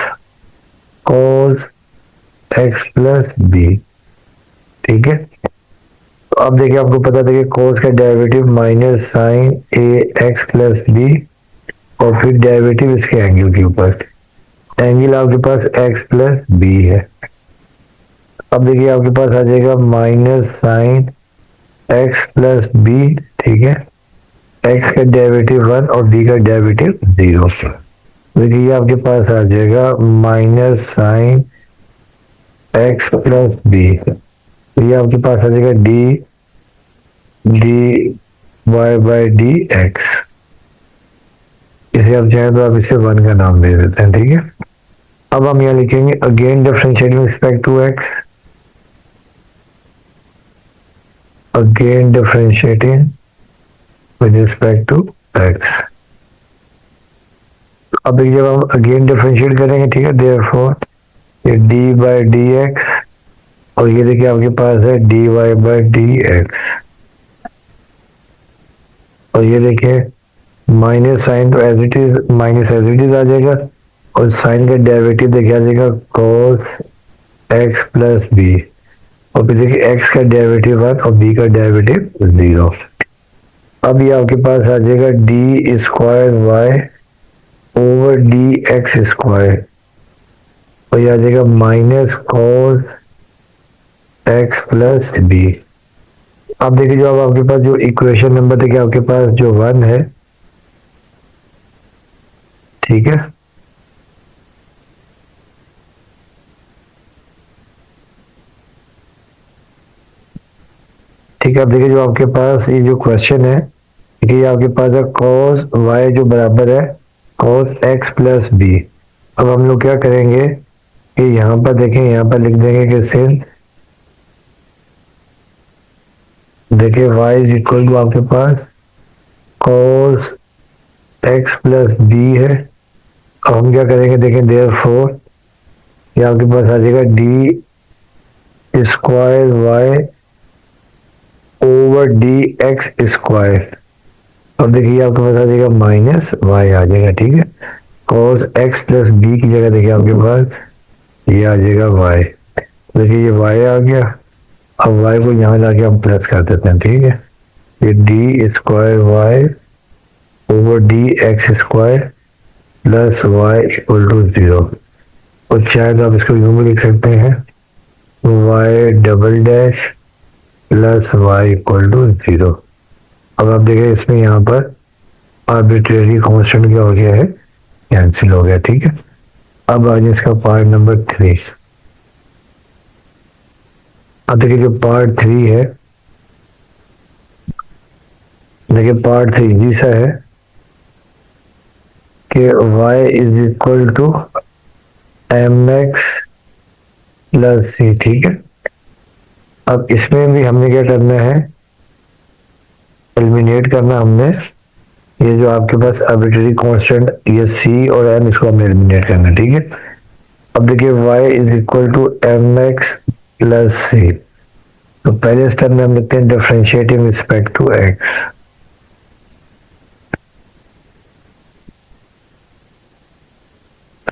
Speaker 1: cos x plus b. ठीक है, तो अब देखिए आपको पता था कि cos का डेरिवेटिव माइनस साइन ए एक्स प्लस बी और फिर डेरिवेटिव इसके एंगल के ऊपर, एंगल आपके पास x प्लस बी है। अब देखिए आपके पास आ जाएगा minus sine x plus b. ठीक है, x का डेरिवेटिव 1 और b का डेरिवेटिव 0। देखिए ये आपके पास आ जाएगा minus sine x plus b, ये आपके पास आ जाएगा d d Y by D x, इसे आप चाहें तो आप इसे 1 का नाम दे देते हैं। ठीक है, अब हम यहाँ लिखेंगे again differentiating respect to x, again differentiating with respect to x. अब देखिए जब हम अगेन डिफरेंशिएट करेंगे, ठीक है, देयरफॉर ये डी बाई डी एक्स और ये देखिए आपके पास है d Y by D x, और ये देखिए माइनस साइन तो as it is minus as it is आ जाएगा, और साइन का डेरिवेटिव देखिए आ जाएगा cos एक्स प्लस बी, और फिर देखिए एक्स का डेरिवेटिव 1 और बी का डेरिवेटिव 0। अब ये आपके पास आ जाएगा d square Y over D x square, और ये आ जाएगा minus cos x plus b. अब देखिए जो अब आपके पास जो इक्वेशन नंबर देखिए आपके पास जो 1 है, ठीक है, ठीक है। अब देखिए जो आपके पास ये जो क्वेश्चन है, ठीक है, ये आपके पास है cos y जो बराबर है cos x प्लस बी। अब हम लोग क्या करेंगे कि यहाँ पर देखें, यहाँ पर लिख देंगे कि सिंस देखिए y इज इक्वल टू आपके पास cos x प्लस बी है। अब हम क्या करेंगे देखें, देयरफॉर ये आपके पास आ जाएगा d square Y over D x square, अब देखिए आपके पास आ जाएगा माइनस वाई आ जाएगा। ठीक है, cos x प्लस बी की जगह देखिए आपके पास ये आ जाएगा y, देखिए ये y आ गया। अब y को यहाँ लाके हम प्लस कर देते हैं। ठीक है, ये d square Y over D x square plus Y equal to 0, और शायद आप इसको यूं भी लिख सकते हैं y double dash plus Y equal to 0। अब आप देखिए इसमें यहाँ पर आर्बिट्रेरी कांस्टेंट क्या हो गया है, कैंसिल हो गया। ठीक है, अब आज इसका पार्ट नंबर 3। अब देखिए जो पार्ट 3 है, देखिए पार्ट 3 इजी सा है कि y is equal to m x plus c. ठीक है, अब इसमें भी हमने क्या करना है, एलिमिनेट करना हमने ये जो आपके पास आर्बिट्रेरी कांस्टेंट ये c और m, इसको हमने एलिमिनेट करना। ठीक है, अब देखिए y is equal to m x plus c, तो पहले स्टेप में हम लिखते हैं डिफरेंशिएटिंग रिस्पेक्ट टू x।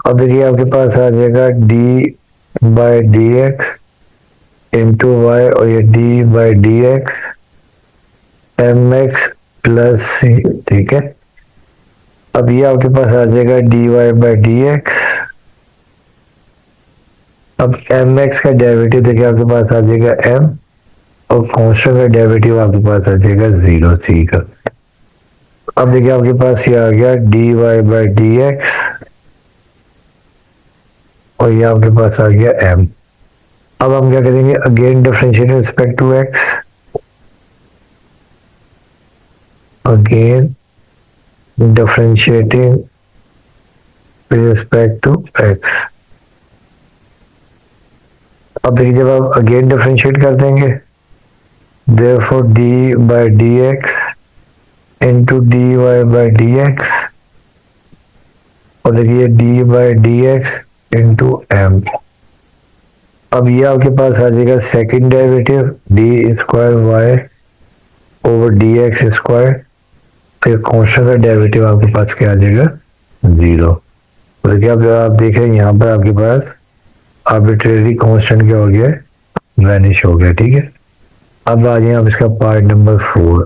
Speaker 1: अब देखिए आपके पास आ जाएगा d by D x into Y, और ये d by D x m x plus c. ठीक है, अब ये आपके पास आ जाएगा d Y by D x अब एम एक्स का डेरिवेटिव देखिए आपके पास आ जाएगा एम, और कांस्टेंट का डेरिवेटिव आपके पास आ जाएगा 0 सी का। अब देखिए आपके पास ये आ गया d Y by D x, और ये आपके पास आ गया एम। अब हम क्या करेंगे, again differentiate with respect to x, again differentiating with respect to x. अब देखिए जब आप अगेन डिफरेंशिएट कर देंगे, therefore d by dx into dy by dx, और देखिए d by dx into m। अब ये आपके पास आ जाएगा second derivative d square Y over D x square, फिर कांस्टेंट का डेरिवेटिव आपके पास क्या आ जाएगा 0। तो देखिए आप देख रहे हैं यहाँ पर आपके पास आर्बिट्रेरी कांस्टेंट क्या हो गया, वैनिश हो गया। ठीक है, अब आ जाए आप इसका पार्ट नंबर 4।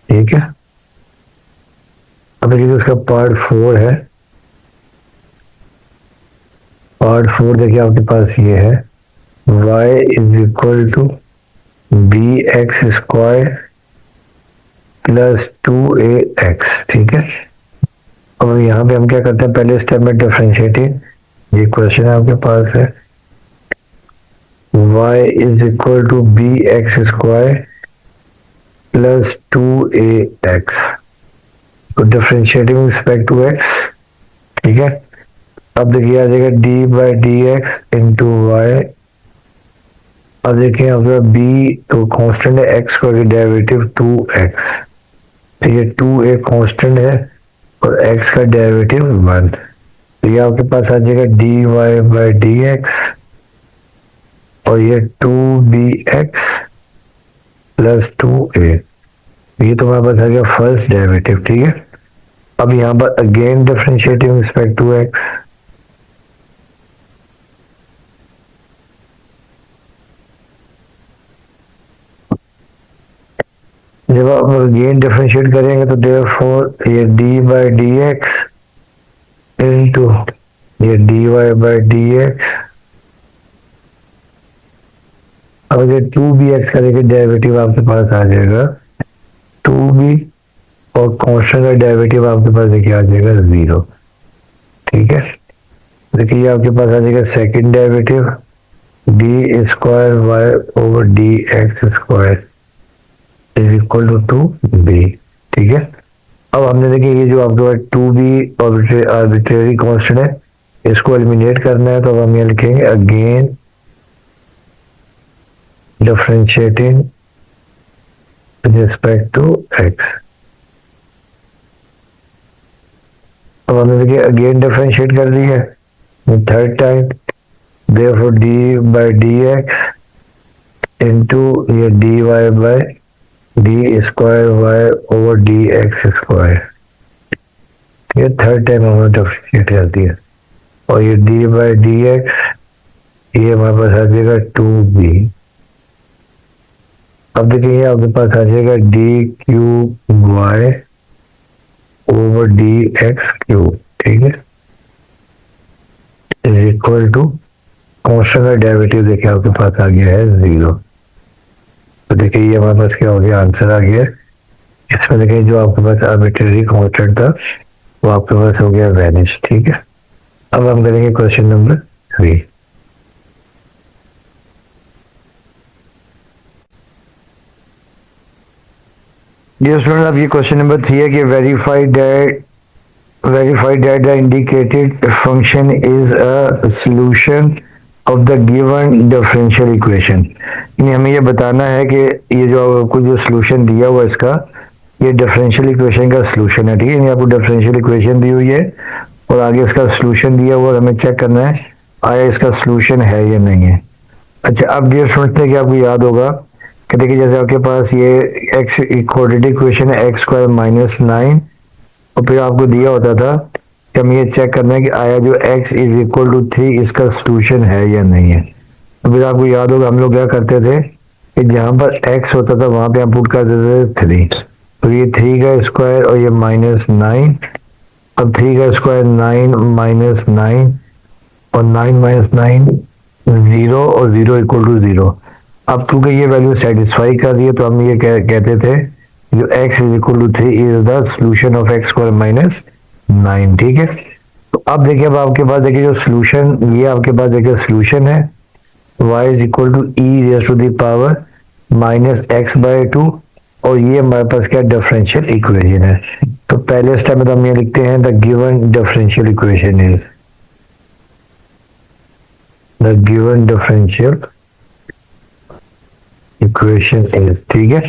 Speaker 1: ठीक है, अब देखिए उसका पार्ट 4 है। पार्ट 4 देखिए आपके पास ये है y is equal to b x square plus 2ax। ठीक है, और यहाँ पे हम क्या करते हैं, पहले स्टेप में डिफरेंशिएटिंग, ये क्वेश्चन आपके पास है y is equal to b x square plus 2ax, तो differentiating with respect to x। ठीक है, अब देखिए आ जाएगा d by D x into Y. अब देखिए अगर b तो कांस्टेंट है, x का डेरिवेटिव 2x, तो ये 2 एक कांस्टेंट है और x का डेरिवेटिव 1, तो ये आपके पास आ जाएगा d Y by D x, और ये 2bx प्लस 2a, ये तो हमारे पास आ गया फर्स्ट डेरिवेटिव। ठीक है, अब यहाँ पर again differentiating with respect to x, जब आप अगेन डिफरेंशिएट करेंगे तो देयरफॉर ये d by D x into ये dy बाई डी एक्स, अब ये 2bx का देखिए डेरिवेटिव आपके पास आ जाएगा 2b, और कांस्टेंट का डेरिवेटिव आपके पास देखिए आ जाएगा 0। ठीक है, देखिए आपके पास आ जाएगा second derivative d square Y over D x square is equal to 2b। ठीक है, अब हमने देखिए ये जो आपके पास 2b आर्बिट्रेरी कांस्टेंट है, इसको एलिमिनेट करना है, तो अब हम ये लिखेंगे again differentiating with respect to x। अब हमने देखिए अगेन डिफरेंशिएट कर दी है third time, therefore d by D x into ये dy by D square Y over D x square, ये थर्ड टाइम हमने डिफरेंशिएट कर दिया, और ये d बाई डी एक्स ये हमारे पास आ जाएगा 2b। अब देखिए ये आपके पास आ जाएगा D cube Y over D x cube. ठीक है, इज इक्वल टू कांस्टेंट का डेरिवेटिव देखिए आपके पास आ गया है 0। तो देखिए ये हमारे पास क्या हो गया, आंसर आ गया। इसमें देखिए जो आपके पास आर्बिट्रेरी कांस्टेंट था वो आपके पास हो गया वैनिश। ठीक है, अब हम करेंगे क्वेश्चन नंबर 3। डियर स्टूडेंट, अब ये क्वेश्चन नंबर 3 है कि verified that the indicated function is a solution of the given differential equation. यानी हमें ये बताना है कि ये जो आपको जो सॉल्यूशन दिया हुआ इसका, ये डिफरेंशियल इक्वेशन का सॉल्यूशन है। ठीक है, आपको डिफरेंशियल इक्वेशन दी हुई है और आगे इसका सॉल्यूशन दिया हुआ, हमें चेक करना है आया इसका सॉल्यूशन है या नहीं है। अच्छा, अब डियर स्टूडेंट कि आपको याद होगा कि देखिए जैसे आपके पास ये एक्स क्वाड्रेटिक इक्वेशन है एक्स स्क्वायर माइनस 9, और फिर आपको दिया होता था कि हम ये चेक करना है कि आया जो x इज इक्वल टू 3 इसका सॉल्यूशन है या नहीं है। तो फिर आपको याद होगा हम लोग क्या करते थे कि जहां पर x होता था वहां पे हम पुट करते थे 3। तो ये 3 का स्क्वायर और ये -9। अब 3 का स्क्वायर 9 -9 और 9 -9 0 और 0 इक्वल टू 0। अब क्योंकि ये वैल्यू सेटिस्फाई कर रही है तो हम ये कहते थे जो x is equal to 3 is the solution of x square minus 9। ठीक है, तो अब देखिए, अब आपके पास देखिए जो सोल्यूशन, ये आपके पास देखिए सोल्यूशन है y is equal to E raise to the power -x/2 और ये हमारे पास क्या डिफरेंशियल इक्वेशन है। तो पहले स्टेप में तो हम ये लिखते हैं the given differential equation is the given differential equation is. ठीक है,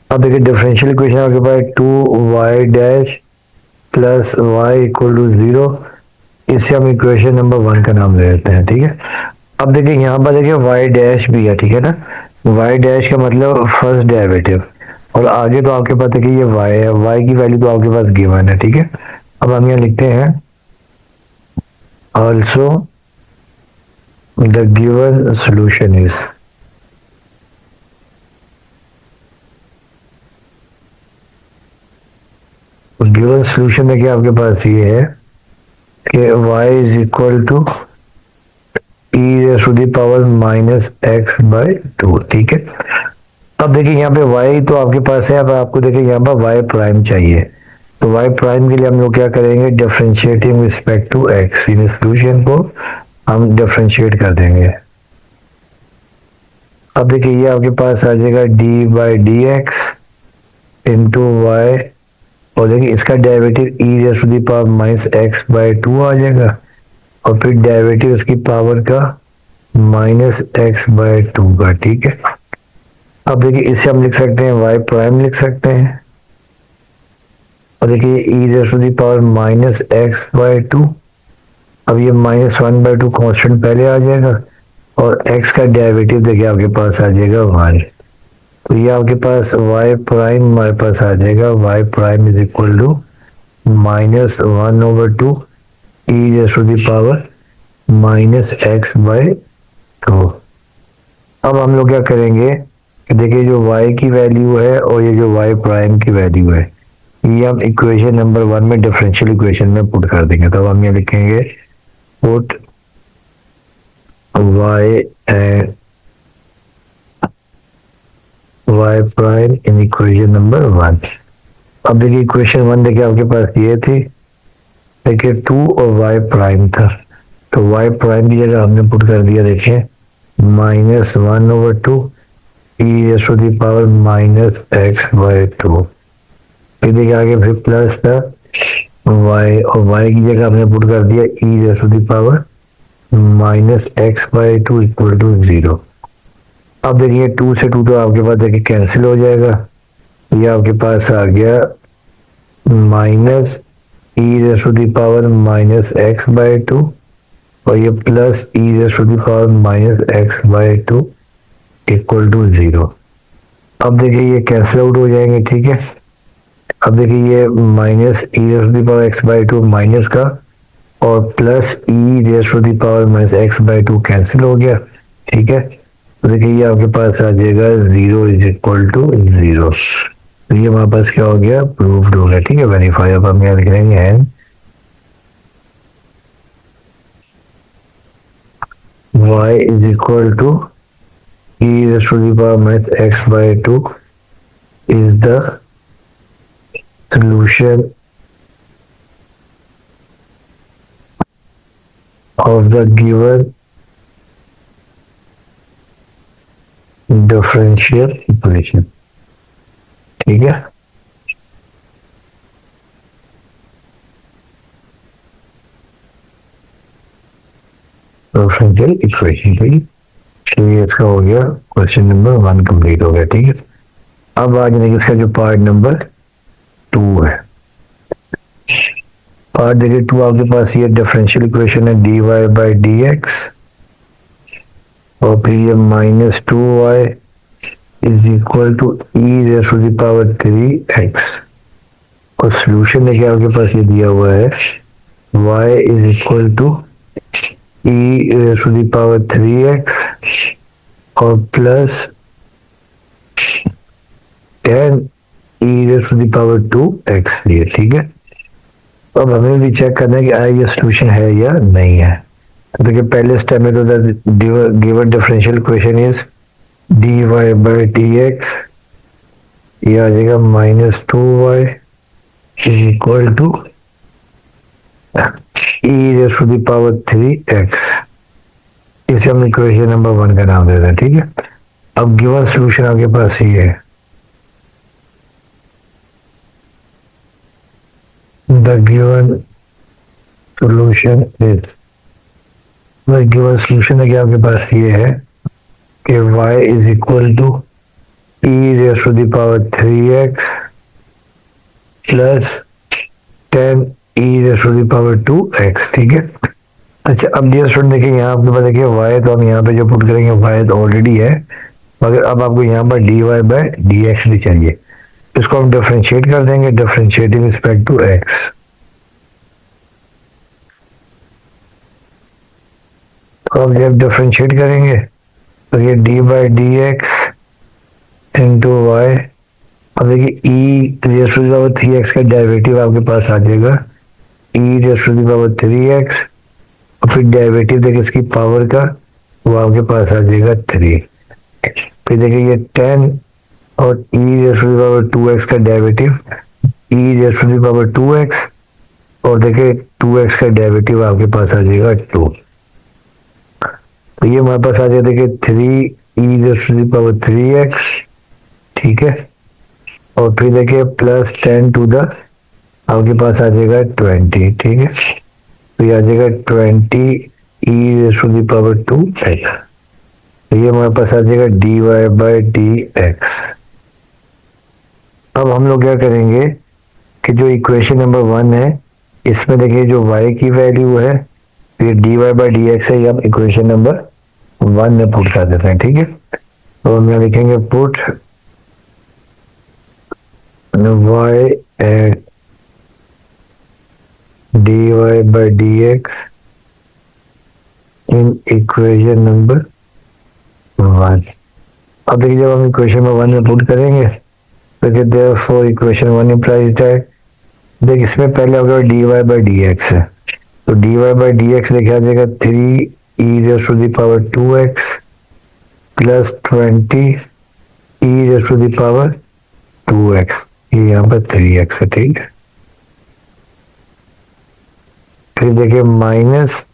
Speaker 1: अब देखिए डिफरेंशियल इक्वेशन आपके पास 2y dash plus Y equal to 0। इससे हम इक्वेशन नंबर 1 का नाम ले लेते हैं। ठीक है, अब देखिए यहाँ पर देखिए y डैश भी है। ठीक है ना, y डैश का मतलब फर्स्ट डेरिवेटिव, और आगे तो आपके पास देखिए ये y है, y की वैल्यू तो आपके पास गिवन है। ठीक है, अब हम यहाँ लिखते हैं also the given solution is. Given solution में क्या आपके पास ये है कि y is equal to E raise to the power -x/2। ठीक है, अब देखिए यहाँ पे y तो आपके पास है, अब आपको देखिए यहाँ पर y प्राइम चाहिए। तो y प्राइम के लिए हम लोग क्या करेंगे, डिफरेंशिएटिंग रिस्पेक्ट टू x, इन सॉल्यूशन को हम डिफरेंशिएट कर देंगे। अब देखिए ये आपके पास आ जाएगा d/dx इंटू वाई, और देखिए इसका derivative E raise to the power -x/2 आ जाएगा, और फिर डेरिवेटिव इसकी पावर का -x/2 का। ठीक है, अब देखिए इसे हम लिख सकते हैं y प्राइम लिख सकते हैं, और देखिए E raise to the power -x/2। अब ये -1/2 कांस्टेंट पहले आ जाएगा, और x का डेरिवेटिव देखिए आपके पास आ जाएगा y। तो ये आपके पास y प्राइम हमारे पास आ जाएगा, y prime is equal to -1/2 E raise to the power -x/2। अब हम लोग क्या करेंगे कि देखिए जो y की वैल्यू है और ये जो y प्राइम की वैल्यू है, ये हम इक्वेशन नंबर 1 में डिफरेंशियल इक्वेशन में पुट कर देंगे। तो हम ये लिखेंगे put y and y prime in equation number 1। अब देखिए इक्वेशन 1 देखिए आपके पास ये थी, देखिए 2 और y प्राइम था, तो y प्राइम की जगह हमने पुट कर दिया देखिए -1/2 E raise to the power -x/2। फिर देखिए आगे फिर प्लस था y, और y की जगह हमने पुट कर दिया E raise to the power -x/2 equal to 0। अब देखिए 2 से 2 तो आपके पास देखिए कैंसिल हो जाएगा, ये आपके पास आ गया minus E raise to the power -x/2 और ये plus E raise to the power -x/2 equal to 0। अब देखिए ये कैंसिल आउट हो जाएंगे। ठीक है, अब देखिए ये minus E raise to the power x/2 minus का और plus E raise to the power -x/2 cancel हो गया। ठीक है, तो देखिए ये आपके पास आ जाएगा 0 इज इक्वल टू 0। तो ये हमारे पास क्या हो गया, प्रूव्ड हो गया। ठीक है, वेरीफाई। अब हम यहाँ लिख लेंगे and y is equal to e raised to the power -x/2 is the solution of the given differential equation। ठीक है, डिफरेंशियल इक्वेशन। ठीक है, तो ये इसका हो गया क्वेश्चन नंबर 1 कंप्लीट हो गया। ठीक है, अब आज देखिए इसका जो पार्ट नंबर 2 है। पार्ट देखिए 2 आपके पास ये डिफरेंशियल इक्वेशन है dy/dx, और फिर ये -2y is equal to E raise to the power 3x, और सोल्यूशन देखिए आपके पास ये दिया हुआ है y is equal to E raise to the power 3x और plus 10 E raise to the power 2x लिए, ठीक है। अब हमें भी चेक करना है कि आया ये सोल्यूशन है या नहीं है। तो देखिए पहले स्टेप में तो given differential equation is dy by dx, ये आ जाएगा -2y is equal to e raise to the power 3x। इसे हम इक्वेशन नंबर 1 का नाम देते हैं, ठीक है। अब गिवन सोल्यूशन आपके पास ये है, the given solution is, given solution है कि आपके पास ये है कि y is equal to e raise to the power 3x plus 10 e raise to the power 2x, ठीक है। अच्छा अब डियर स्टूडेंट देखिए यहाँ आपके पास देखिए y तो हम यहाँ पे जो पुट करेंगे y तो ऑलरेडी है, मगर अब आपको यहाँ पर dy बाई dx भी चाहिए। इसको हम डिफरेंशिएट कर देंगे, डिफरेंशिएटिंग रिस्पेक्ट टू x। तो अब जब डिफरेंशिएट करेंगे तो ये D by D x into Y, अब देखिए E raise to the power 3x का डेरिवेटिव आपके पास आ जाएगा E raise to the power 3x, और फिर डेरिवेटिव देखिए इसकी पावर का वो आपके पास आ जाएगा 3। फिर देखिए ये 10 और E raise to the power 2x का derivative E raise to the power 2x, और देखिए 2x का डेरिवेटिव आपके पास आ जाएगा 2। तो ये हमारे पास आ जाएगा देखिए 3 E raise to the power 3x, ठीक है। और फिर देखिए प्लस 10 टू द आपके पास आ जाएगा 20, ठीक है। तो ये आ जाएगा 20 E raise to the power 2x। तो ये हमारे पास आ जाएगा dy बाई dx। अब हम लोग क्या करेंगे कि जो इक्वेशन नंबर 1 है इसमें देखिए जो y की वैल्यू है ये dy बाई dx है, ये हम इक्वेशन नंबर 1 में पुट कर देते हैं, ठीक है। तो हम यहाँ लिखेंगे put y at dy by dx in equation number 1। अब देखिए जब हम इक्वेशन नंबर 1 में पुट करेंगे तो therefore इक्वेशन 1 implies that, देख इसमें पहले होगा dy बाई dx है, तो dy बाई dx देखिए आ जाएगा 3 e raise to the power 2x plus 20 e raise to the power 2x, ये यहाँ पर 3x है, ठीक है। फिर देखिए माइनस,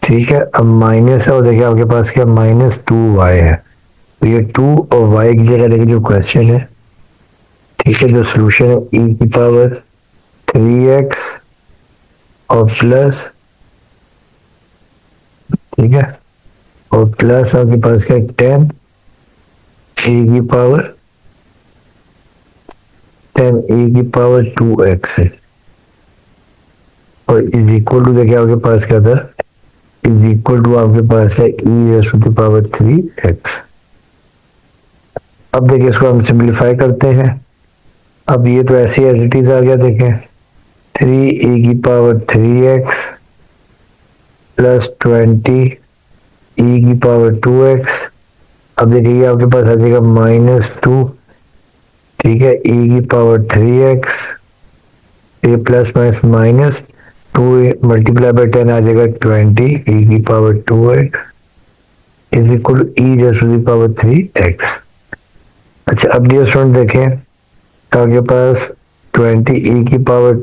Speaker 1: ठीक है, अब माइनस है और देखिए आपके पास क्या -2y है, तो ये 2 और y की जगह देखिए जो क्वेश्चन है, ठीक है, जो सोल्यूशन है e की पावर 3x और प्लस, ठीक है, और प्लस आपके पास क्या 10 e की पावर 2x है, और इज इक्वल टू देखिए आपके पास क्या था, इज इक्वल टू आपके पास है e raise to the power 3x। अब देखिए इसको हम सिंपलीफाई करते हैं। अब ये तो ऐसे एज इट इज आ गया, देखें 3 e की पावर 3x प्लस 20 e की पावर 2x। अब देखिए आपके पास आ जाएगा -2, ठीक है, e की पावर 3x, ये प्लस माइनस 2 मल्टीप्लाई बाई 10 आ जाएगा 20 e की पावर 2x is equal to e raise to the power 3x। अच्छा अब डियर स्टूडेंट देखें तो आपके पास 20 e की पावर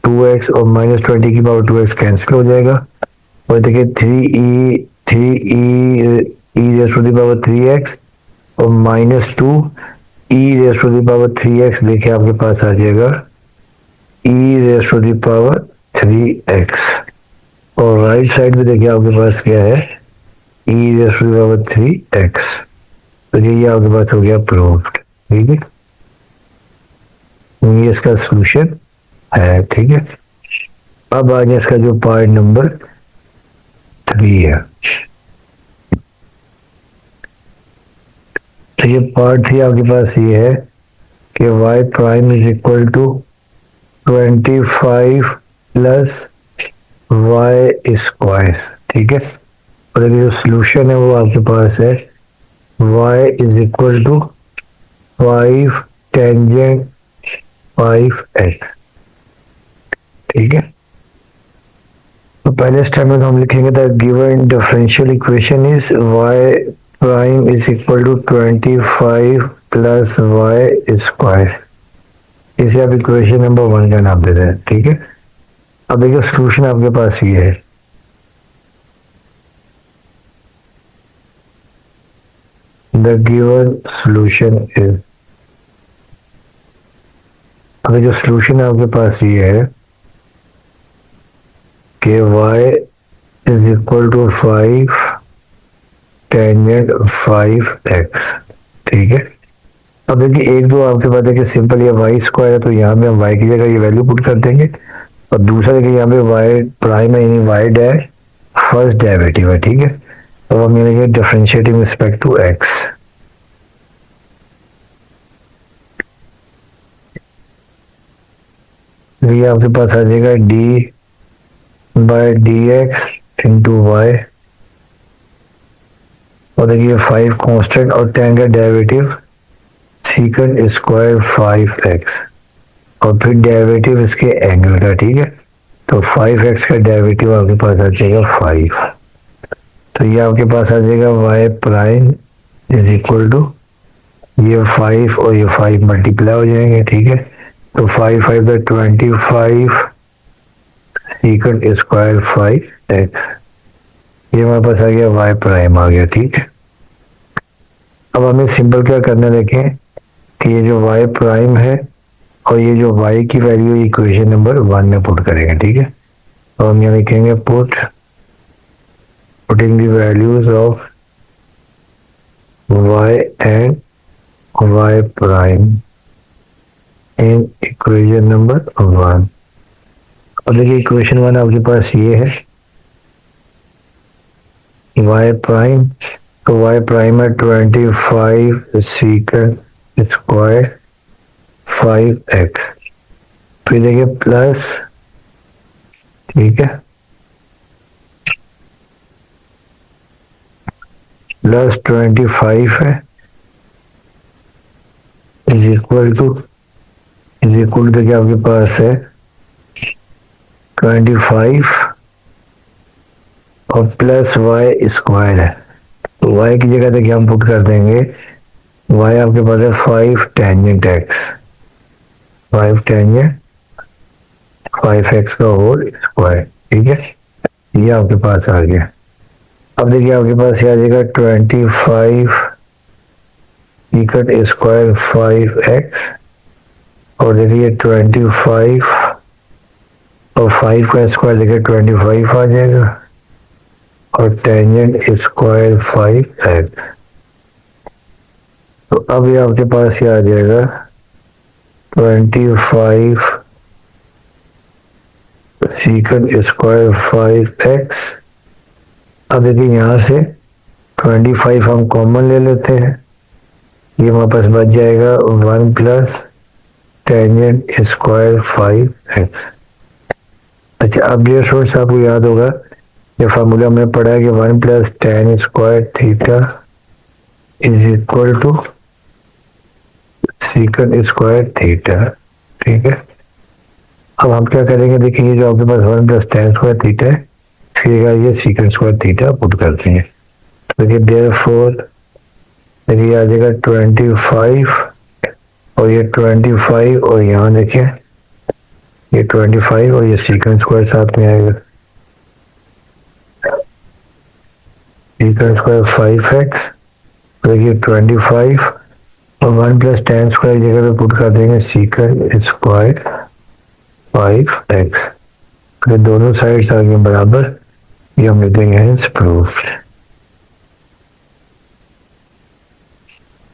Speaker 1: 2x और -20 की पावर 2x कैंसिल हो जाएगा, और देखिए 3e rays to the power 3x और -2 e raise to the power 3x देखिए आपके पास आ जाएगा e raise to the power 3x, और राइट साइड में देखिए आपके पास क्या है e raise to the power 3x। तो ये आपके पास हो गया प्रूव्ड, ठीक है, ये इसका सॉल्यूशन है, ठीक है। अब आ गया इसका जो पार्ट नंबर 3 है, तो ये पार्ट 3 आपके पास ये है कि y prime is equal to 25 plus y square, ठीक है, और जो सॉल्यूशन है वो आपके पास है y is equal to 5 tangent 5x। ठीक है, तो पहले स्टेप में तो हम लिखेंगे the given differential equation is y prime is equal to 25 plus Y square. इसे आप इक्वेशन नंबर 1 का नाम दे दें। ठीक है, अब देखिए सोल्यूशन आपके पास ये है, द गिवन सोल्यूशन इज, अभी जो सोल्यूशन आपके पास ये है कि y is equal to 5 tangent 5x। ठीक है, अब देखिए एक दो आपके पास है कि सिंपल ये वाई स्क्वायर है, तो यहाँ पे हम वाई की जगह ये वैल्यू पुट कर देंगे, और दूसरा देखिए यहाँ पे वाई प्राइम है, यानी वाई डैश फर्स्ट डेरिवेटिव है। ठीक है, तो हम ये डिफरेंशिएटिंग रिस्पेक्ट टू एक्स, ये आपके पास आ जाएगा D by D x into Y, और देखिए 5 कांस्टेंट और 10 का डेरिवेटिव सीकंड स्क्वायर 5x, और फिर डेरिवेटिव इसके एंगल का। ठीक है, तो 5x का डेरिवेटिव आपके पास आ जाएगा 5, तो ये आपके पास आ जाएगा y prime is equal to ये 5 और ये 5 मल्टीप्लाई हो जाएंगे। ठीक है, तो 5 5 का 25 सीकंड स्क्वायर 5x, ये हमारे पास आ गया y प्राइम आ गया। ठीक है, अब हमें सिंपल क्या करना है, देखें कि ये जो y प्राइम है और ये जो y की वैल्यू इक्वेशन नंबर 1 में पुट करेंगे। ठीक है, तो हम यहाँ लिखेंगे putting the values of y and y prime in equation number 1। और देखिए इक्वेशन 1 आपके पास ये है y प्राइम, तो y प्राइम है 25 सीकंड स्क्वायर 5x, फिर देखिए प्लस, ठीक है, प्लस 25 है इज इक्वल टू देखिए आपके पास है 25 और प्लस वाई स्क्वायर है, तो y की जगह देखिए हम पुट कर देंगे y आपके पास है 5 टेंजेंट x, 5 टेंजेंट 5x का होल स्क्वायर। ठीक है, ये आपके पास आ गया। अब देखिए आपके पास ये आ जाएगा 25 इकट स्क्वायर 5x, और देखिए 25 और 5 का स्क्वायर देखिए 25 आ जाएगा, और टेंजेंट स्क्वायर 5x, तो अब ये आपके पास ये आ जाएगा 25 सीकंड स्क्वायर 5x। अब देखिए यहाँ से 25 हम कॉमन ले लेते हैं, ये हमारे पास बच जाएगा 1 प्लस टेंजेंट स्क्वायर 5x। अच्छा, अब ये सोर्स आपको याद होगा, ये फार्मूला हमने पढ़ा है कि 1 plus tan square theta is equal to second square theta. ठीक है, अब हम क्या करेंगे, देखिए जो आपके पास 1 प्लस टेन स्क्वायर थीटा है, फिर ये सीकंड स्क्वायर थीटा पुट करते हैं, तो देखिए देयरफॉर देखिए आ जाएगा 25 और ये 25 और यहाँ देखिए ये 25 और ये सीकंड स्क्वायर साथ में आएगा, सीकंड स्क्वायर 5x, देखिए 25 और 1 प्लस टेन स्क्वायर जगह पे पुट कर देंगे सीकंड स्क्वायर 5x, फिर दोनों साइड्स आ गए बराबर, ये हम लिख देंगे हेंस प्रूफ्ड।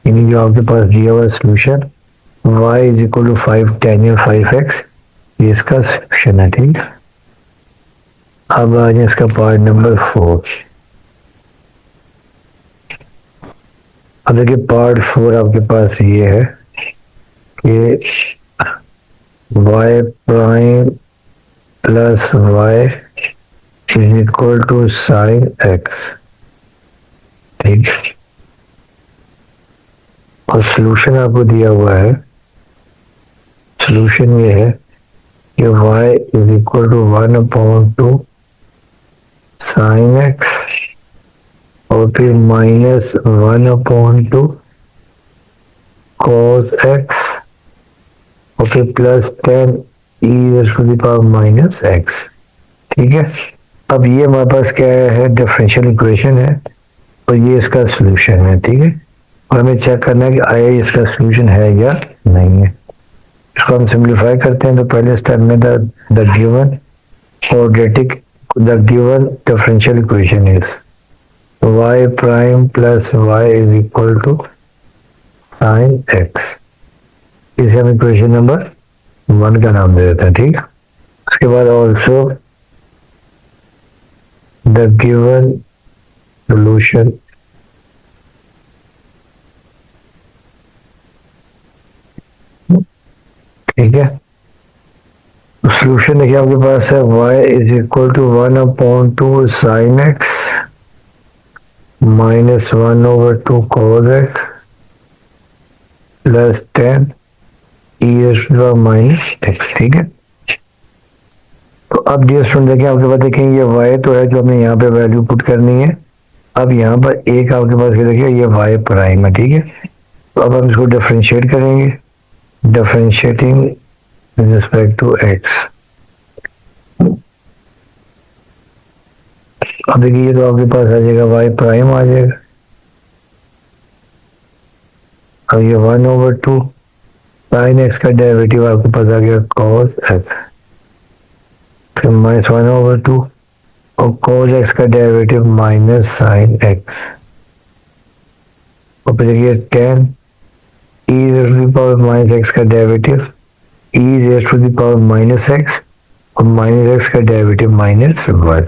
Speaker 1: यानी जो आपके पास दिया हुआ solution y is equal to 5 tangent 5x, ये इसका सोल्यूशन है। ठीक, अब आ जाए इसका पार्ट नंबर 4। अब देखिए पार्ट 4 आपके पास ये है कि y prime plus y is equal to sine x। ठीक, और सोल्यूशन आपको दिया हुआ है, सोल्यूशन ये है कि y is equal to 1/2 sine x और फिर -1/2 cos x और फिर प्लस 10 e⁻⁻x। ठीक है, अब ये हमारे पास क्या है, डिफरेंशियल इक्वेशन है और ये इसका सोल्यूशन है। ठीक है, और हमें चेक करना है कि आया इसका सोल्यूशन है या नहीं है। इसको हम सिंप्लीफाई करते हैं तो पहले स्टेप में the given quadratic the given differential equation is y prime plus y is equal to sine x। इसे हम इक्वेशन नंबर 1 का नाम दे देते हैं। ठीक है, उसके बाद ऑल्सो द गिवन सोल्यूशन ठीक है, सोल्यूशन देखिए आपके पास है y is equal to 1/2 sine X -1/2 cos x plus 10 e⁻⁻x। ठीक है, तो अब डियर स्टूडेंट देखिए आपके पास देखें ये y तो है जो हमें यहाँ पे वैल्यू पुट करनी है। अब यहाँ पर एक आपके पास देखिए ये y प्राइम है। ठीक है, तो अब हम इसको डिफरेंशिएट करेंगे, differentiating with respect to x। अब देखिए ये तो आपके पास आ जाएगा y प्राइम आ जाएगा। अब ये 1/2 साइन एक्स का डेरिवेटिव आपके पास आ गया cos x, फिर -1/2 और cos x का डेरिवेटिव माइनस साइन एक्स और फिर देखिए 10 e⁻⁻x का डेरिवेटिव e⁻⁻x और -x का डेरिवेटिव -1।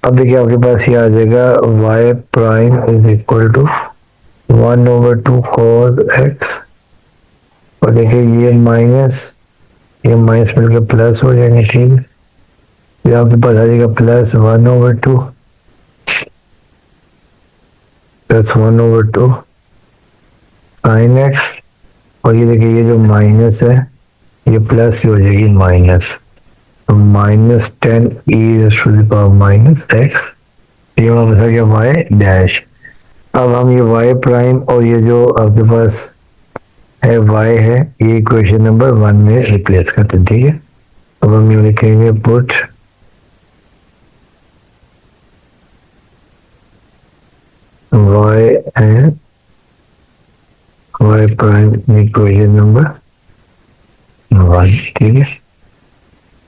Speaker 1: अब देखिए आपके पास ये आ जाएगा y prime is equal to 1/2 cos x और देखिए ये माइनस मिलकर प्लस हो जाएंगे। ठीक है, ये आपके पास आ जाएगा प्लस 1/2 साइन एक्स और ये देखिए ये जो माइनस है ये प्लस हो जाएगी माइनस, तो -10 e⁻⁻x ये वापस आ गया y डैश। अब हम ये y प्राइम और ये जो आपके पास है y है ये इक्वेशन नंबर 1 में रिप्लेस करते हैं। ठीक है, अब हम ये लिखेंगे put y and y prime equation number 1। ठीक है,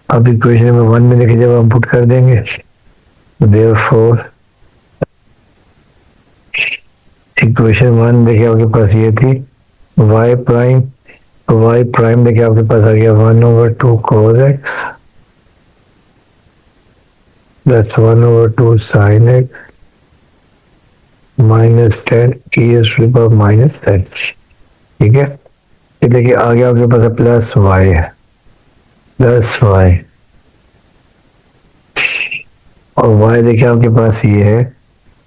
Speaker 1: अब इक्वेशन नंबर 1 में देखिए जब हम पुट कर देंगे देयरफॉर इक्वेशन 1 देखिए आपके पास ये थी y प्राइम देखिए आपके पास आ गया 1/2 cos x plus 1/2 sin x -10 e⁻⁻x। ठीक है, ये देखिए आगे आपके पास प्लस y है, प्लस y और y देखिए आपके पास ये है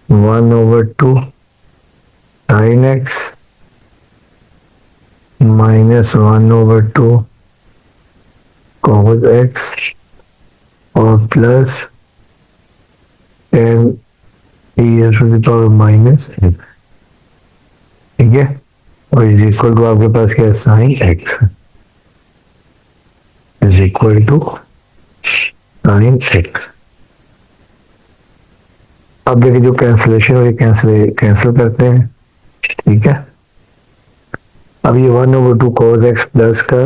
Speaker 1: 1/2 sin x -1/2 cos x और प्लस 10 e⁻⁻x। ठीक है, और इज इक्वल टू आपके पास क्या है sine X is equal to sine X. अब देखिए जो कैंसिलेशन हो कैंसिल करते हैं। ठीक है, अब ये 1/2 cos x प्लस का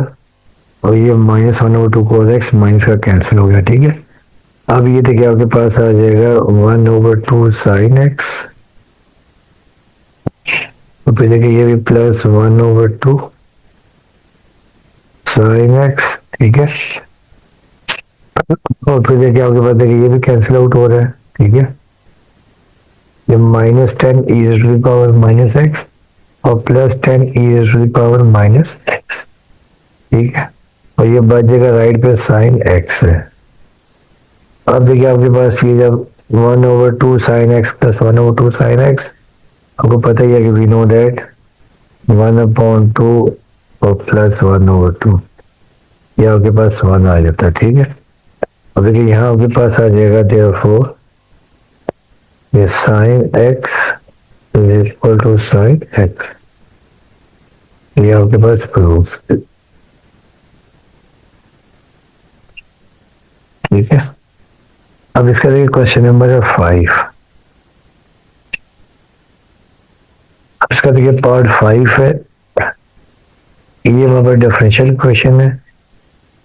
Speaker 1: और ये -1/2 cos x माइनस का कैंसिल हो गया। ठीक है, अब ये देखिए आपके पास आ जाएगा 1/2 sin x और फिर देखिए ये भी प्लस 1/2 sin x। ठीक है, और फिर देखिए आपके पास देखिए ये भी कैंसिल आउट हो रहा है। ठीक है, ये -10 e⁻⁻x और प्लस 10 e⁻⁻x। ठीक है, और ये बच जाएगा राइट पे साइन x है। अब देखिए आपके पास ये जब 1/2 sin x plus 1/2 sin x आपको पता ही है कि वी नो दैट 1/2 और प्लस 1/2 ये आपके पास 1 आ जाता है, ठीक है। अब देखिए यहाँ आपके पास आ जाएगा देयरफॉर ये sine X is equal to sine X, ये आपके पास प्रूफ, ठीक है। अब इसका देखिए क्वेश्चन नंबर है 5। अब इसका देखिए पार्ट 5 है, ये वहां पर डिफरेंशियल क्वेश्चन है।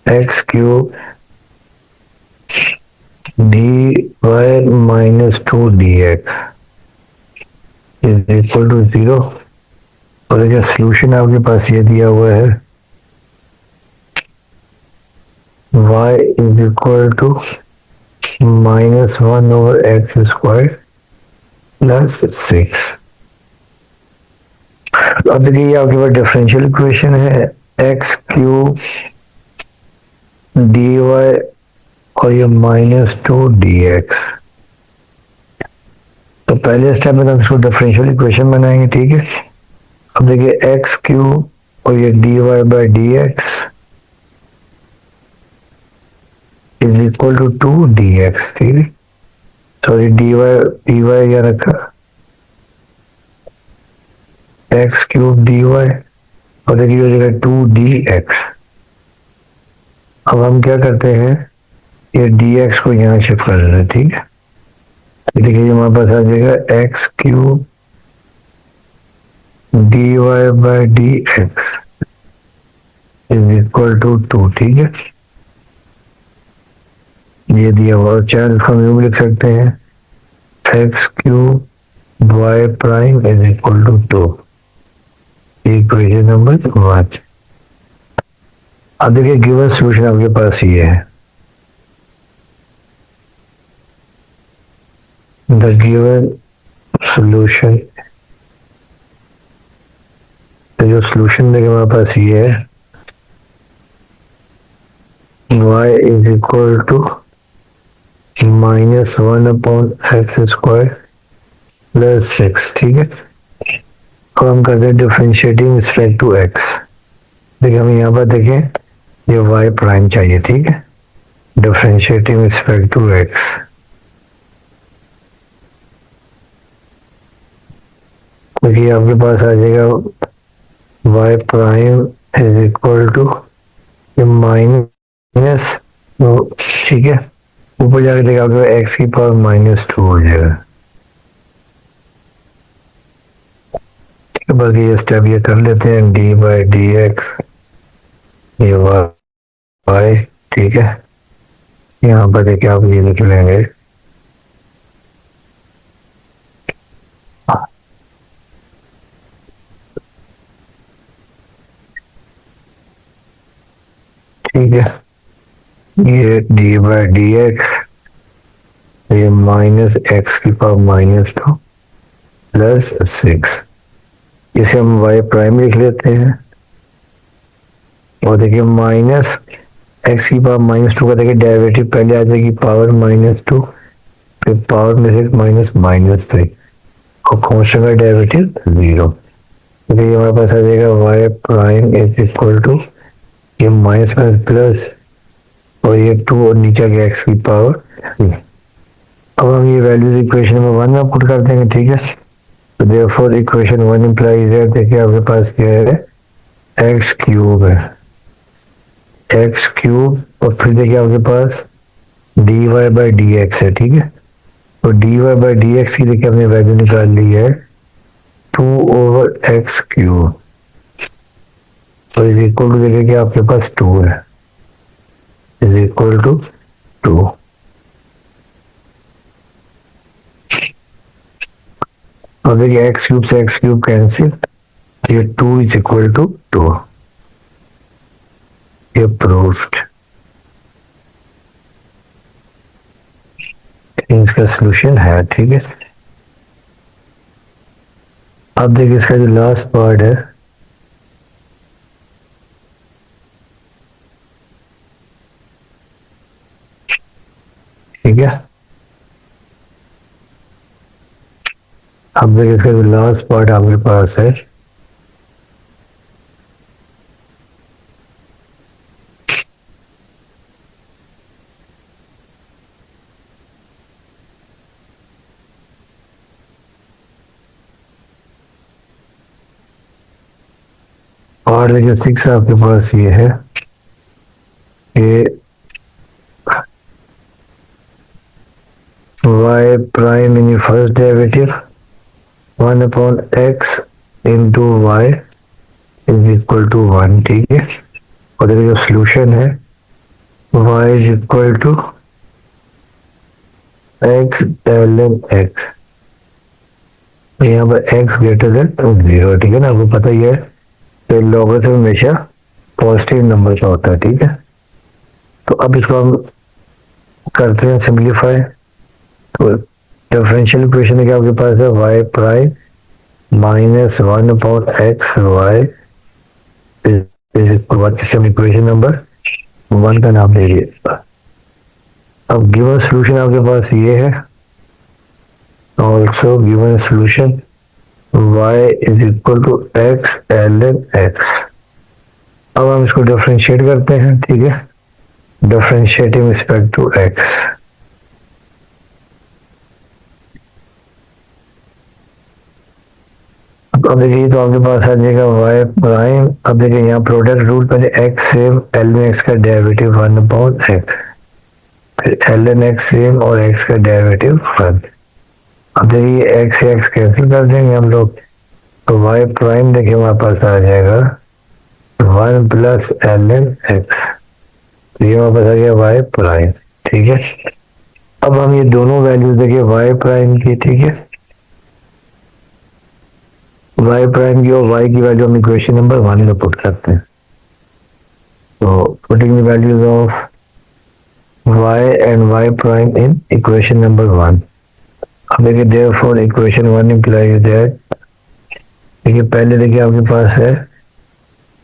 Speaker 1: X cube D Y minus 2 D x is equal to 0। और देखिए सोल्यूशन आपके पास ये दिया हुआ है, y is equal to -1 over X square plus 6। अब देखिए ये आपके पास डिफरेंशियल इक्वेशन है, एक्स क्यूब डी वाई और ये -2 डी एक्स। तो पहले स्टेप में हम इसको डिफरेंशियल इक्वेशन बनाएंगे, ठीक है। अब देखिए एक्स क्यूब और ये D Y by D x is equal to 2 D x, ठीक है। सॉरी डी वाई क्या रखा, एक्स क्यूब डी वाई और देखिए हो जाएगा 2 डी एक्स। अब हम क्या करते हैं, ये डी एक्स को यहाँ शिफ्ट कर देते हैं, ठीक है। देखिए हमारे पास आ जाएगा X cube D Y by D x is equal to 2, ठीक है। ये दिया हुआ, चाहे इसको हम यूं लिख सकते हैं, X cube Y prime is equal to 2, equation number 1। अब देखिए गिवन सॉल्यूशन आपके पास ये है, द गिवन सॉल्यूशन, तो जो सॉल्यूशन देखिए हमारे पास ये है, y is equal to -1 upon X square plus 6, ठीक है। अब हम करते हैं डिफरेंशिएटिंग रिस्पेक्ट टू एक्स। देखिए हमें यहाँ पर देखें ये y प्राइम चाहिए, ठीक है। डिफरेंशिएटिंग रिस्पेक्ट टू एक्स, देखिए आपके पास आ जाएगा y prime is equal to ये माइनस, ठीक है, ऊपर जाके देखा आपके एक्स की पावर -2 हो जाएगा, ठीक है। बाकी ये स्टेप ये कर लेते हैं, डी बाई डी एक्स ये वाई, ठीक है। यहाँ पर देखिए आप ये लिख लेंगे, ठीक है। ये डी बाई डी एक्स ये माइनस एक्स की पावर -2 प्लस 6, इसे हम वाई प्राइम लिख लेते हैं। और देखिए माइनस एक्स की पावर -2 का देखिए डेरिवेटिव पहले आ जाएगी पावर -2, फिर पावर में से -3 और कांस्टेंट का डेरिवेटिव 0। तो ये हमारे पास आ जाएगा Y prime is equal to ये माइनस में प्लस और ये 2 और नीचे के एक्स की पावर 3। अब हम ये वैल्यूज इक्वेशन नंबर 1 में पुट कर देंगे, ठीक है। तो देयरफॉर इक्वेशन 1 इंप्लाइज है, देखिए आपके पास क्या है, एक्स क्यूब है, एक्स क्यूब और फिर देखिए आपके पास d Y by D x है, ठीक है। और d Y by D x की देखिए हमने वैल्यू निकाल ली है 2 ओवर एक्स क्यूब और इज इक्वल टू देखिए कि आपके पास 2 है, इज इक्वल टू 2। और देखिए एक्स क्यूब से एक्स क्यूब कैंसिल, ये 2 इज इक्वल टू 2, ये प्रूव्ड। इसका सॉल्यूशन है, ठीक है। अब देखिए इसका जो लास्ट पार्ट है, ठीक है। अब देखिए इसका जो लास्ट पार्ट आपके पास है, और देखिए 6 आपके पास ये है कि y prime in first derivative 1/x into Y is equal to 1, ठीक है। और देखिए जो सोल्यूशन है y is equal to x ln x, यहाँ पर x ग्रेटर देन 0, ठीक है ना। आपको पता ही है तो लॉगरिथम हमेशा पॉजिटिव नंबर का होता है, ठीक है। तो अब इसको हम करते हैं सिंप्लीफाई। तो डिफरेंशियल इक्वेशन क्या आपके पास है y prime minus 1/x y is equal to equation number 1 का नाम ले लीजिए। अब गिवन सॉल्यूशन आपके पास ये है, also given solution y is equal to x ln x। अब हम इसको डिफरेंशिएट करते हैं, ठीक है, डिफरेंशिएटिंग रिस्पेक्ट टू x। अब देखिए तो आपके पास आ जाएगा y प्राइम। अब देखिए यहाँ प्रोडक्ट रूल पहले x सेम ln x का डेरिवेटिव 1/x, फिर ln x सेम और x का डेरिवेटिव 1। अब देखिए x से x कैंसिल कर देंगे हम लोग, तो y प्राइम देखिए हमारे पास आ जाएगा 1 प्लस ln x, तो ये हमारे पास आ गया y प्राइम, ठीक है। अब हम ये दोनों वैल्यूज देखिए y प्राइम की, ठीक है, y प्राइम की और y की वैल्यू हम इक्वेशन नंबर 1 में पुट करते हैं। तो putting the values of y and y prime in equation number 1। अब देखिए देयरफॉर इक्वेशन 1 इंप्लाइज दैट, देखिए पहले देखिए आपके पास है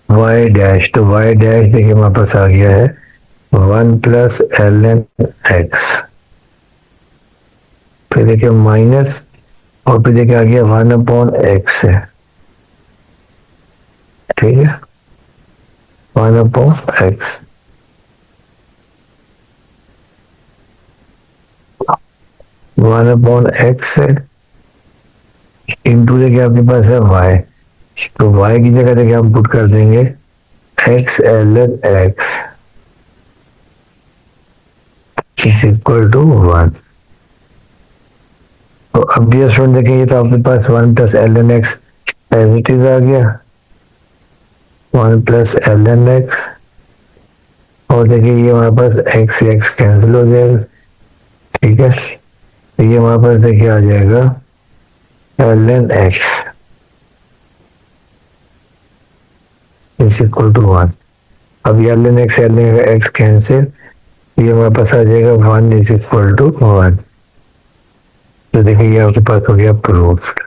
Speaker 1: y डैश, तो y डैश देखिए हमारे पास आ गया है 1 प्लस ln x, फिर देखिए माइनस, और फिर देखिए आ गया 1/x है, ठीक है, 1/x। 1/x है इंटू देखिए आपके पास है y, तो y की जगह देखिए हम पुट कर देंगे x ln x is equal to 1। तो अब डियर स्टूडेंट देखिए तो आपके पास 1 plus ln x as it is आ गया 1 प्लस ln x, और देखिए ये हमारे पास x से x कैंसिल हो जाएगा, ठीक है। तो ये हमारे पास देखिए आ जाएगा ln x is equal to 1। अब ये ln x कैंसिल, ये हमारे पास आ जाएगा 1 इज इक्वल टू 1। तो देखिए ये आपके पास हो गया प्रूफ्ड,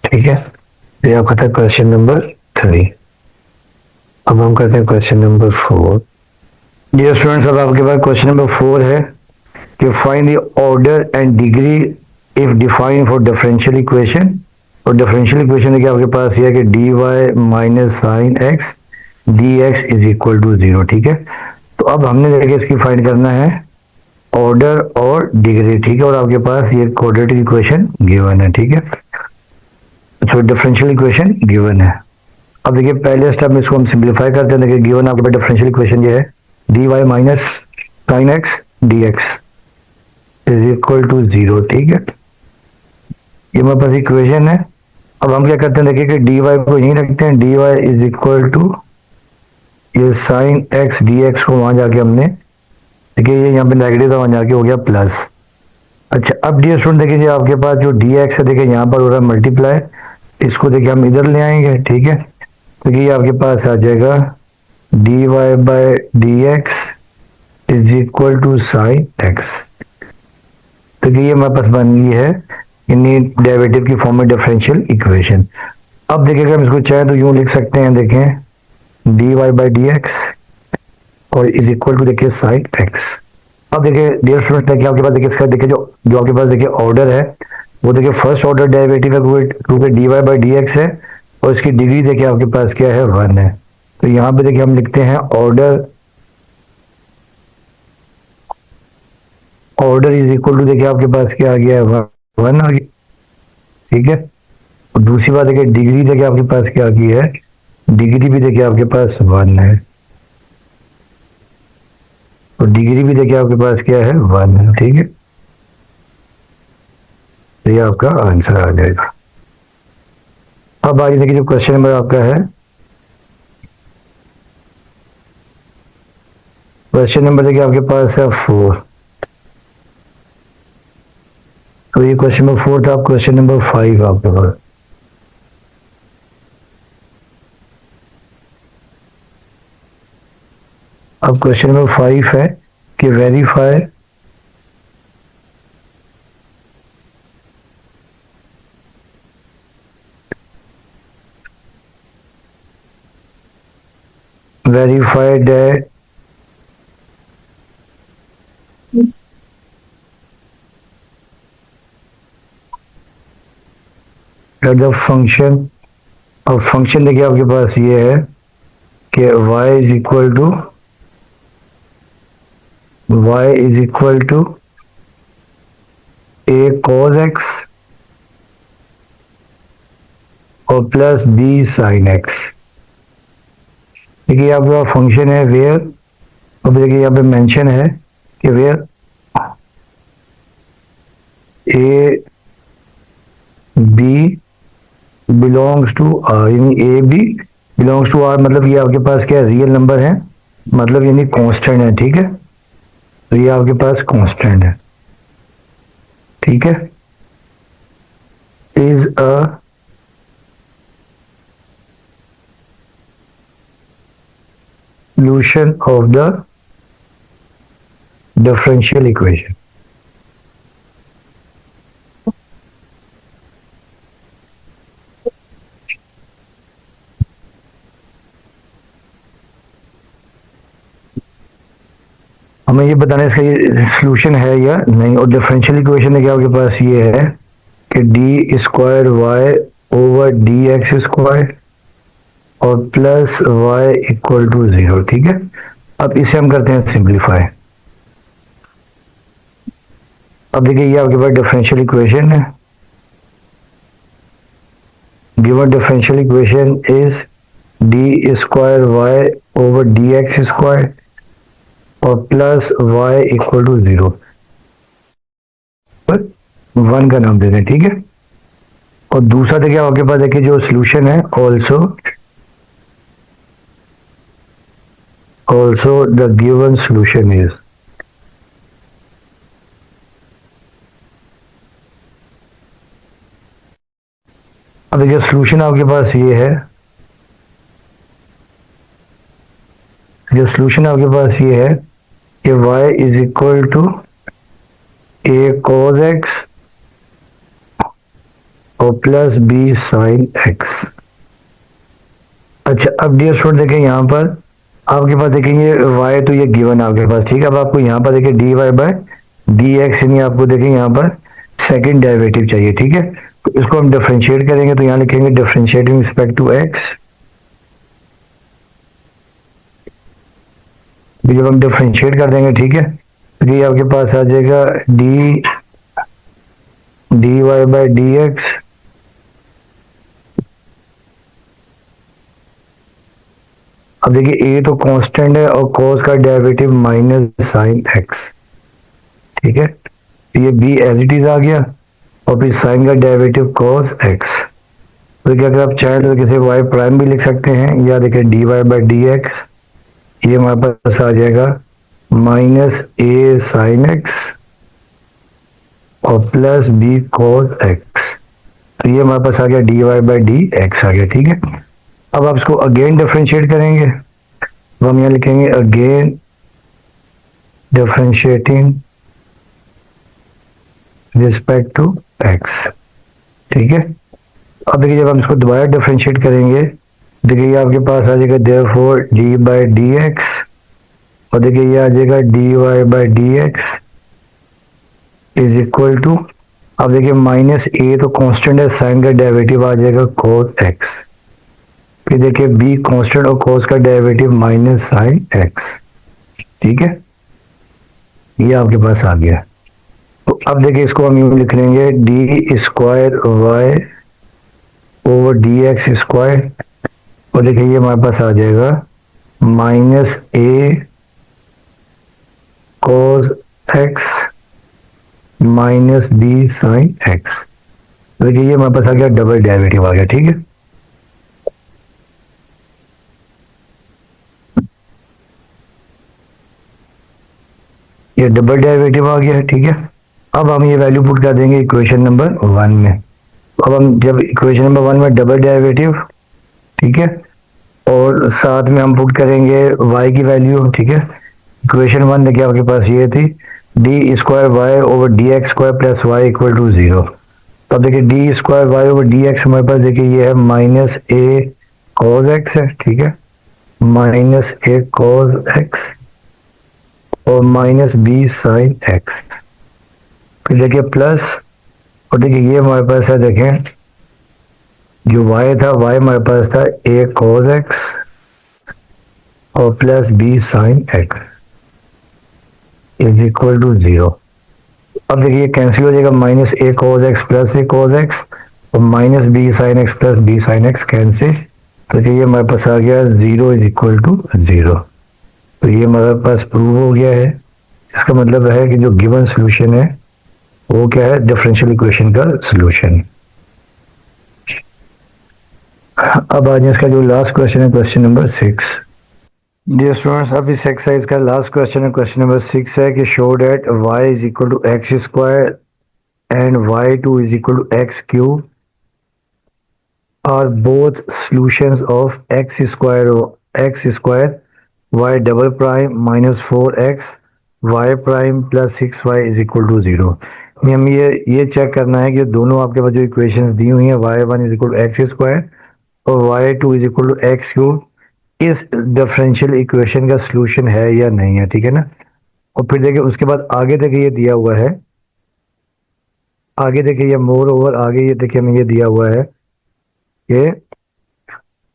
Speaker 1: ठीक है। तो ये आपका था क्वेश्चन नंबर 3। अब हम करते हैं क्वेश्चन नंबर 4। डियर स्टूडेंट्स अब आपके पास क्वेश्चन नंबर 4 है कि find the order and degree if define for differential equation. और डिफरेंशियल इक्वेशन है कि आपके पास ये है कि dy minus sine X dx is equal to 0, ठीक है। तो अब हमने देखिए इसकी फाइंड करना है ऑर्डर और डिग्री, ठीक है, और आपके पास ये क्वाड्रेटिक इक्वेशन गिवन है, ठीक है। तो डिफरेंशियल इक्वेशन गिवन है। अब देखिए पहले स्टेप में इसको हम सिंप्लीफाई करते हैं। देखिए गिवन आपके पास डिफरेंशियल इक्वेशन ये है dy minus sine X dx is equal to 0, ठीक है। ये हमारे पास इक्वेशन है। अब हम क्या करते हैं देखिए कि dy को यहीं रखते हैं, dy इज इक्वल टू ये साइन एक्स dx को वहां जाके हमने देखिए ये यहाँ पे नेगेटिव था, वहां जाके हो गया प्लस। अच्छा अब डियर स्टूडेंट देखिए आपके पास जो dx है देखिए यहाँ पर हो रहा है मल्टीप्लाई, इसको देखिए हम इधर ले आएंगे, ठीक है। तो ये आपके पास आ जाएगा dy by dx is equal to sine X. तो ये हमारे पास बन गई है इन्हीं डेरिवेटिव की फॉर्म में डिफरेंशियल इक्वेशन। अब देखिएगा हम इसको चाहे तो यूं लिख सकते हैं, देखें dy बाय dx और इज इक्वल टू देखिए साइन एक्स। अब देखिए डियर स्टूडेंट देखिए आपके पास देखिए इसका देखिए जो आपके पास देखिए ऑर्डर है वो देखिए फर्स्ट ऑर्डर डेरिवेटिव है क्योंकि dy बाय dx है, और इसकी डिग्री देखिए आपके पास क्या है 1 है। तो यहाँ पे देखिए हम लिखते हैं ऑर्डर इज इक्वल टू देखिए आपके पास क्या आ गया है 1 आ गया, ठीक है। और दूसरी बात देखिए डिग्री देखिए आपके पास क्या आ गई है डिग्री भी देखिए आपके पास 1 है, और डिग्री भी देखिए आपके पास क्या है, 1 है। ठीक है, तो ये आपका आंसर आ जाएगा। अब आगे देखिए जो क्वेश्चन नंबर आपका है, क्वेश्चन नंबर देखिए आपके पास है 4। तो ये क्वेश्चन नंबर 4 था। क्वेश्चन नंबर 5 आपके पास, अब क्वेश्चन नंबर 5 है कि वेरीफाई दैट द फंक्शन, और फंक्शन देखिए आपके पास ये है कि y is equal to a cos x और प्लस b sin x। देखिए आपका फंक्शन है वेयर, अब देखिए यहाँ पे मेंशन है कि where a b belongs to r, यानी a b belongs to R, मतलब ये आपके पास क्या रियल नंबर है, मतलब यानी कांस्टेंट है। ठीक है, तो ये आपके पास कांस्टेंट है। ठीक है, is a solution of the differential equation। हमें ये बताना है इसका ये सोल्यूशन है या नहीं, और डिफरेंशियल इक्वेशन है क्या आपके पास ये है कि d square Y over D x square और प्लस वाई इक्वल टू 0। ठीक है, अब इसे हम करते हैं सिंप्लीफाई। अब देखिए ये आपके पास डिफरेंशियल इक्वेशन है, given differential equation is d square Y over D x square और प्लस वाई इक्वल टू 0 पर 1 का नाम दे दें। ठीक है, और दूसरा देखिए आपके पास देखिए जो सोल्यूशन है also the given solution is, अब देखिए सोल्यूशन आपके पास ये है, जो सोल्यूशन आपके पास ये है कि y is equal to a cos x और प्लस b sin x। अच्छा, अब डियर स्टूडेंट देखें यहाँ पर आपके पास देखेंगे y तो ये गिवन आपके पास। ठीक है, अब आपको यहाँ पर देखिए dy बाय डी एक्स, यानी आपको देखेंगे यहाँ पर सेकंड डेरिवेटिव चाहिए। ठीक है, तो इसको हम डिफरेंशिएट करेंगे, तो यहाँ लिखेंगे डिफरेंशिएटिंग रिस्पेक्ट टू x। जब हम डिफरेंशिएट कर देंगे, ठीक है, तो ये आपके पास आ जाएगा d Y by D x अब देखिए ए तो कांस्टेंट है और cos का डेरिवेटिव माइनस साइन एक्स। ठीक है, ये बी एज इट इज आ गया और फिर साइन का डेरिवेटिव cos एक्स। तो देखिए अगर आप चाहें तो किसी वाई प्राइम भी लिख सकते हैं, या देखिए d Y by D x, ये हमारे पास आ जाएगा माइनस ए साइन एक्स और प्लस बी cos एक्स। तो ये हमारे पास आ गया d Y by D x आ गया। ठीक है, अब आप इसको अगेन डिफरेंशिएट करेंगे, तो हम यहाँ लिखेंगे again differentiating respect to x. ठीक है, अब देखिए जब हम इसको दोबारा डिफरेंशिएट करेंगे, देखिए आपके पास आ जाएगा therefore d by D x, और देखिए ये आ जाएगा d Y by D x is equal to, अब देखिए माइनस ए तो कांस्टेंट है, साइन का डेरिवेटिव आ जाएगा cos एक्स, फिर देखिए b कांस्टेंट और cos का डेरिवेटिव माइनस साइन एक्स। ठीक है, ये आपके पास आ गया। तो अब देखिए इसको हम यूं लिख लेंगे d square Y over D x square, और देखिए ये हमारे पास आ जाएगा minus a cos x minus b sine x. देखिए ये हमारे पास आ गया डबल डेरिवेटिव आ गया, ठीक है। ये डबल डेरिवेटिव आ गया है, ठीक है। अब हम ये वैल्यू पुट कर देंगे इक्वेशन नंबर 1 में। अब हम जब इक्वेशन नंबर 1 में डबल डेरिवेटिव, ठीक है, और साथ में हम पुट करेंगे y की वैल्यू, ठीक है। इक्वेशन 1 देखिए आपके पास ये थी d square Y over D x square plus Y equal to 0। अब देखिए d square Y over D x हमारे पास देखिए ये है माइनस ए कॉज एक्स है, ठीक है, माइनस ए कॉज एक्स और माइनस बी साइन एक्स। फिर देखिए प्लस, और देखिए ये हमारे पास है, देखें जो y था, y हमारे पास था a cos x और plus b sin x is equal to 0। अब देखिए कैंसिल हो जाएगा, minus a cos x plus a cos x और minus b sin x plus b sin x cancel. तो ये हमारे पास आ गया 0 इज इक्वल टू 0। तो ये हमारे पास प्रूव हो गया है। इसका मतलब है कि जो गिवन सोल्यूशन है वो क्या है, डिफरेंशियल इक्वेशन का सोल्यूशन। अब आज इसका जो लास्ट क्वेश्चन है, क्वेश्चन नंबर 6। डियर स्टूडेंट्स, अब इस एक्सरसाइज का लास्ट क्वेश्चन है, क्वेश्चन नंबर 6 है कि show that y is equal to x square and y2 is equal to x cube are both solutions of x square y double prime minus 4x y prime plus 6y is equal to 0। हम ये check करना है कि दोनों आपके पास जो equations दी हुई हैं y1 is equal to x square और y2 is equal to x cube इस डिफरेंशियल इक्वेशन का सॉल्यूशन है या नहीं है, ठीक है ना। और फिर देखिए उसके बाद आगे देखिए ये दिया हुआ है, आगे देखिए ये मोर ओवर आगे ये देखिए हमें ये दिया हुआ है कि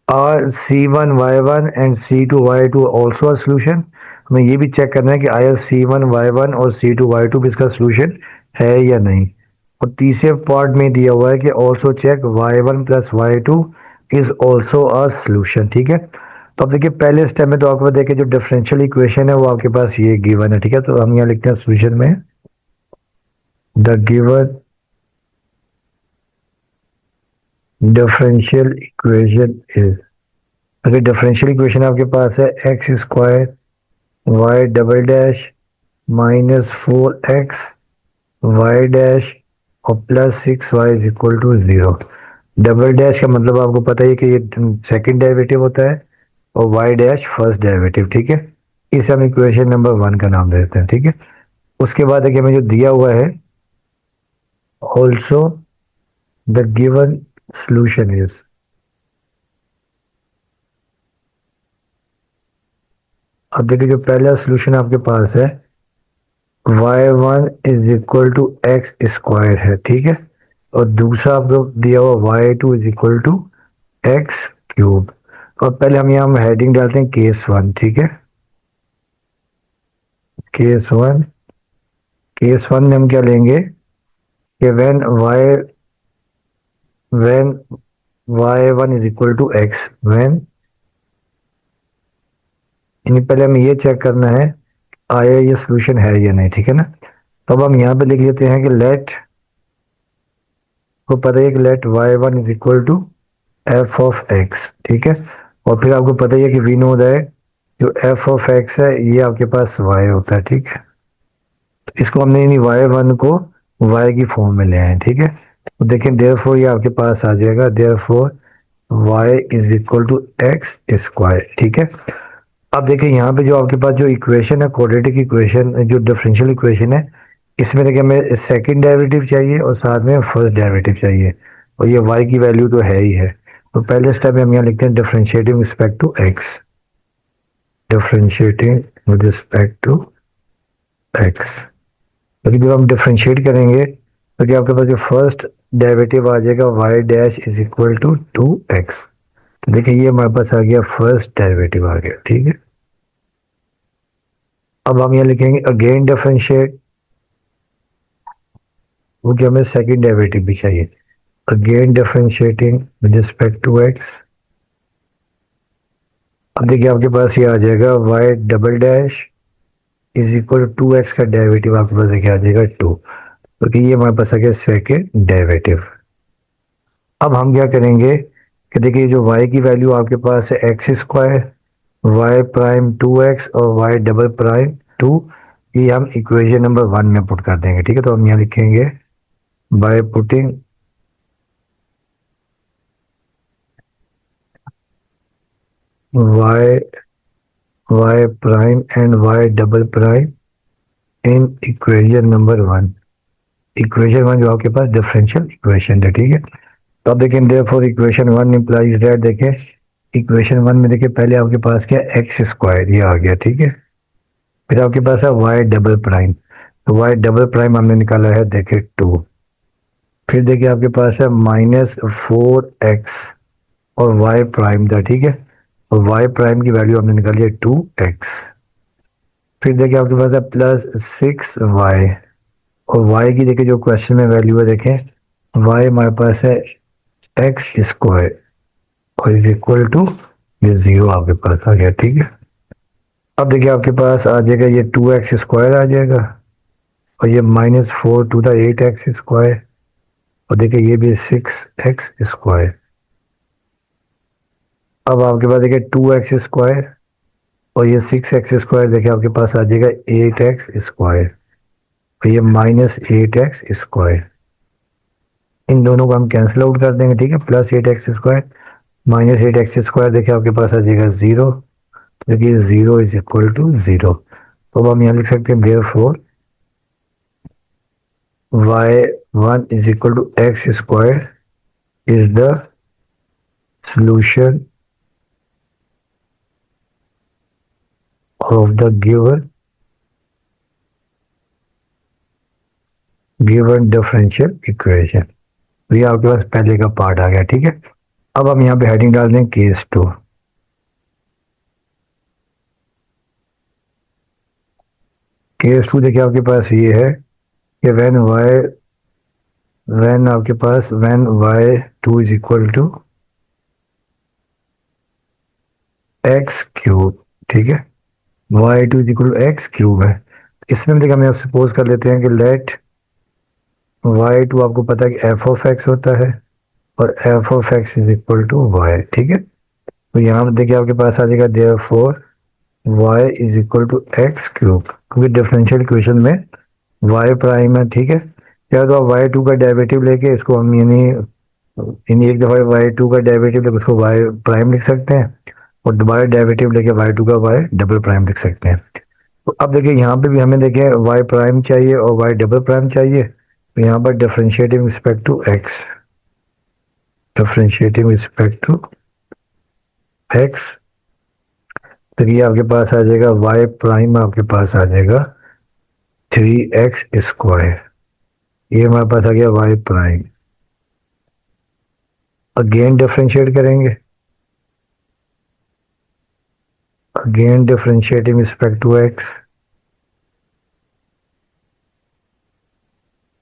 Speaker 1: are C1 y1 and C2 y2 also a solution. हमें ये भी चेक करना है कि आया C1 y1 और C2 y2 भी इसका सॉल्यूशन है या नहीं। और तीसरे पार्ट में दिया हुआ है कि also check y1 plus y2 is also a solution, ठीक है। तो अब देखिए पहले स्टेप में तो आपको देखिए जो डिफरेंशियल इक्वेशन है वो आपके पास ये गिवन है, ठीक है। तो हम यहाँ लिखते हैं सॉल्यूशन में the given differential equation is, अगर डिफरेंशियल इक्वेशन आपके पास है x square y double dash minus 4x y dash और plus 6y is equal to 0। Double dash का मतलब आपको पता है कि ये सेकंड डेरिवेटिव होता है और वाई डैश फर्स्ट डेरिवेटिव, ठीक है। इसे हम इक्वेशन नंबर 1 का नाम देते हैं, ठीक है। उसके बाद देखिए हमें जो दिया हुआ है also the given solution is, अब देखिए जो पहला सॉल्यूशन आपके पास है y1 is equal to x square है, ठीक है, और दूसरा आपको दिया हुआ y2 is equal to x cube. और पहले हम यहाँ हेडिंग डालते हैं केस 1, ठीक है। केस 1, केस 1 में हम क्या लेंगे कि when y1 is equal to x, when, यानी पहले हमें ये चेक करना है आया ये सॉल्यूशन है या नहीं, ठीक है ना। तो अब हम यहाँ पे लिख लेते हैं कि लेट, को पता है कि let y1 is equal to f of x, ठीक है। और फिर आपको पता ही है कि वी नो दैट जो एफ ऑफ एक्स है ये आपके पास y होता है, ठीक है। तो इसको हमने यानी y1 को y की फॉर्म में ले आए, ठीक है। तो देखें देयरफॉर ये आपके पास आ जाएगा therefore y is equal to x square, ठीक है। अब देखिए यहाँ पे जो आपके पास जो इक्वेशन है क्वाड्रेटिक इक्वेशन, जो डिफरेंशियल इक्वेशन है, इसमें देखिए हमें सेकंड डेरिवेटिव चाहिए और साथ में फर्स्ट डेरिवेटिव चाहिए और ये y की वैल्यू तो है ही है। तो पहले स्टेप में हम यहाँ लिखते हैं differentiating respect to x, differentiating with respect to x। तो जब हम डिफरेंशिएट करेंगे तो क्या आपके पास जो फर्स्ट डेरिवेटिव आ जाएगा y dash is equal to 2x। तो देखिए ये हमारे पास आ गया फर्स्ट डेरिवेटिव आ गया, ठीक है। अब हम यहाँ लिखेंगे अगेन डिफरेंशिएट, वो कि हमें सेकंड डेरिवेटिव भी चाहिए। Again differentiating with respect to x अब देखिए आपके पास ये आ जाएगा y double dash is equal to x का डेरिवेटिव आपके पास देखिए आ जाएगा टू, क्योंकि ये हमारे पास आ गया सेकेंड डेरिवेटिव। अब हम क्या करेंगे कि देखिए जो y की वैल्यू आपके पास है x square, y prime two x और वाई डबल प्राइम टू, ये हम इक्वेशन नंबर वन में पुट कर देंगे। ठीक है, तो हम यहाँ लिखेंगे by putting y y prime and y double prime in equation number one. Equation one जो आपके पास डिफरेंशियल इक्वेशन है। ठीक है, तो अब देखें therefore equation one implies that, देखें इक्वेशन वन में देखिए पहले आपके पास क्या एक्स स्क्वायर ये आ गया। ठीक है, फिर आपके पास है वाई डबल प्राइम, तो वाई डबल प्राइम हमने निकाला है देखिए टू। फिर देखिए आपके पास है माइनस फोर एक्स और वाई प्राइम था। ठीक है, और वाई प्राइम की वैल्यू हमने निकाली है टू एक्स। फिर देखिए आपके पास है प्लस सिक्स वाई, और वाई की देखिए जो क्वेश्चन में वैल्यू है देखें वाई हमारे पास है एक्स स्क्वायर और इज इक्वल टू ये जीरो आपके पास आ गया। ठीक है, अब देखिए आपके पास आ जाएगा ये टू एक्स स्क्वायर आ जाएगा, और ये minus four to the eight x square, और देखिए ये भी सिक्स एक्स स्क्वायर। अब आपके पास देखिए टू एक्स स्क्वायर और ये सिक्स एक्स स्क्वायर, देखिए आपके पास आ जाएगा एट एक्स स्क्वायर, और ये माइनस एट एक्स स्क्वायर। इन दोनों को हम कैंसिल आउट कर देंगे। ठीक है, plus eight x square minus eight x square, देखिए आपके पास आ जाएगा जीरो, देखिए zero is equal to zero. तो अब हम यहाँ लिख सकते हैं therefore y1 is equal to x square is the solution of the given differential equation। तो ये आपके पास पहले का पार्ट आ गया। ठीक है, अब हम यहाँ पे हेडिंग डाल दें केस टू। केस टू देखिए आपके पास ये है कि व्हेन आपके पास when y2 is equal to x cube. ठीक है, y2 is equal to x cube है। इसमें देखिए हम सपोज कर लेते हैं कि लेट y2 आपको पता है कि f ऑफ x होता है और f of x is equal to y। ठीक है, तो यहाँ पर देखिए आपके पास आ जाएगा therefore y is equal to x cube, क्योंकि डिफरेंशियल इक्वेशन में y प्राइम है। ठीक है, या तो आप y2 का डेरिवेटिव लेके इसको हम यानी एक दफ़ा y2 का डेरिवेटिव लेके उसको y प्राइम लिख सकते हैं, और दोबारा डेरिवेटिव लेके y2 का y डबल प्राइम लिख सकते हैं। तो अब देखिए यहाँ पे भी हमें देखें y प्राइम चाहिए और y डबल प्राइम चाहिए, तो यहाँ पर differentiating respect to x, differentiating respect to x, तो ये आपके पास आ जाएगा y प्राइम, आपके पास आ जाएगा थ्री एक्स स्क्वायर, ये हमारे पास आ गया y प्राइम। अगेन डिफरेंशिएट करेंगे, again differentiating respect to x,